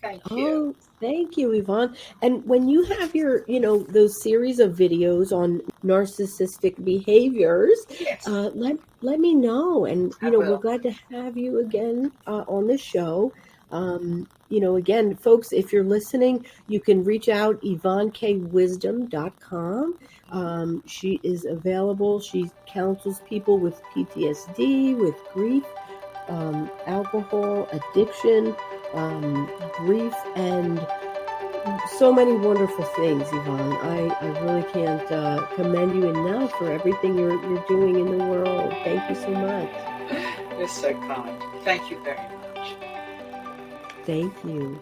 Thank you. Oh, thank you, Yvonne. And when you have your, those series of videos on narcissistic behaviors, yes. Let me know. And, we're glad to have you again on the show. Again, folks, if you're listening, you can reach out, YvonneKayeWisdom.com. She is available. She counsels people with PTSD, with grief, alcohol, addiction, grief, and so many wonderful things, Yvonne. I really can't commend you enough for everything you're doing in the world. Thank you so much. You're so kind. Thank you very much. Thank you.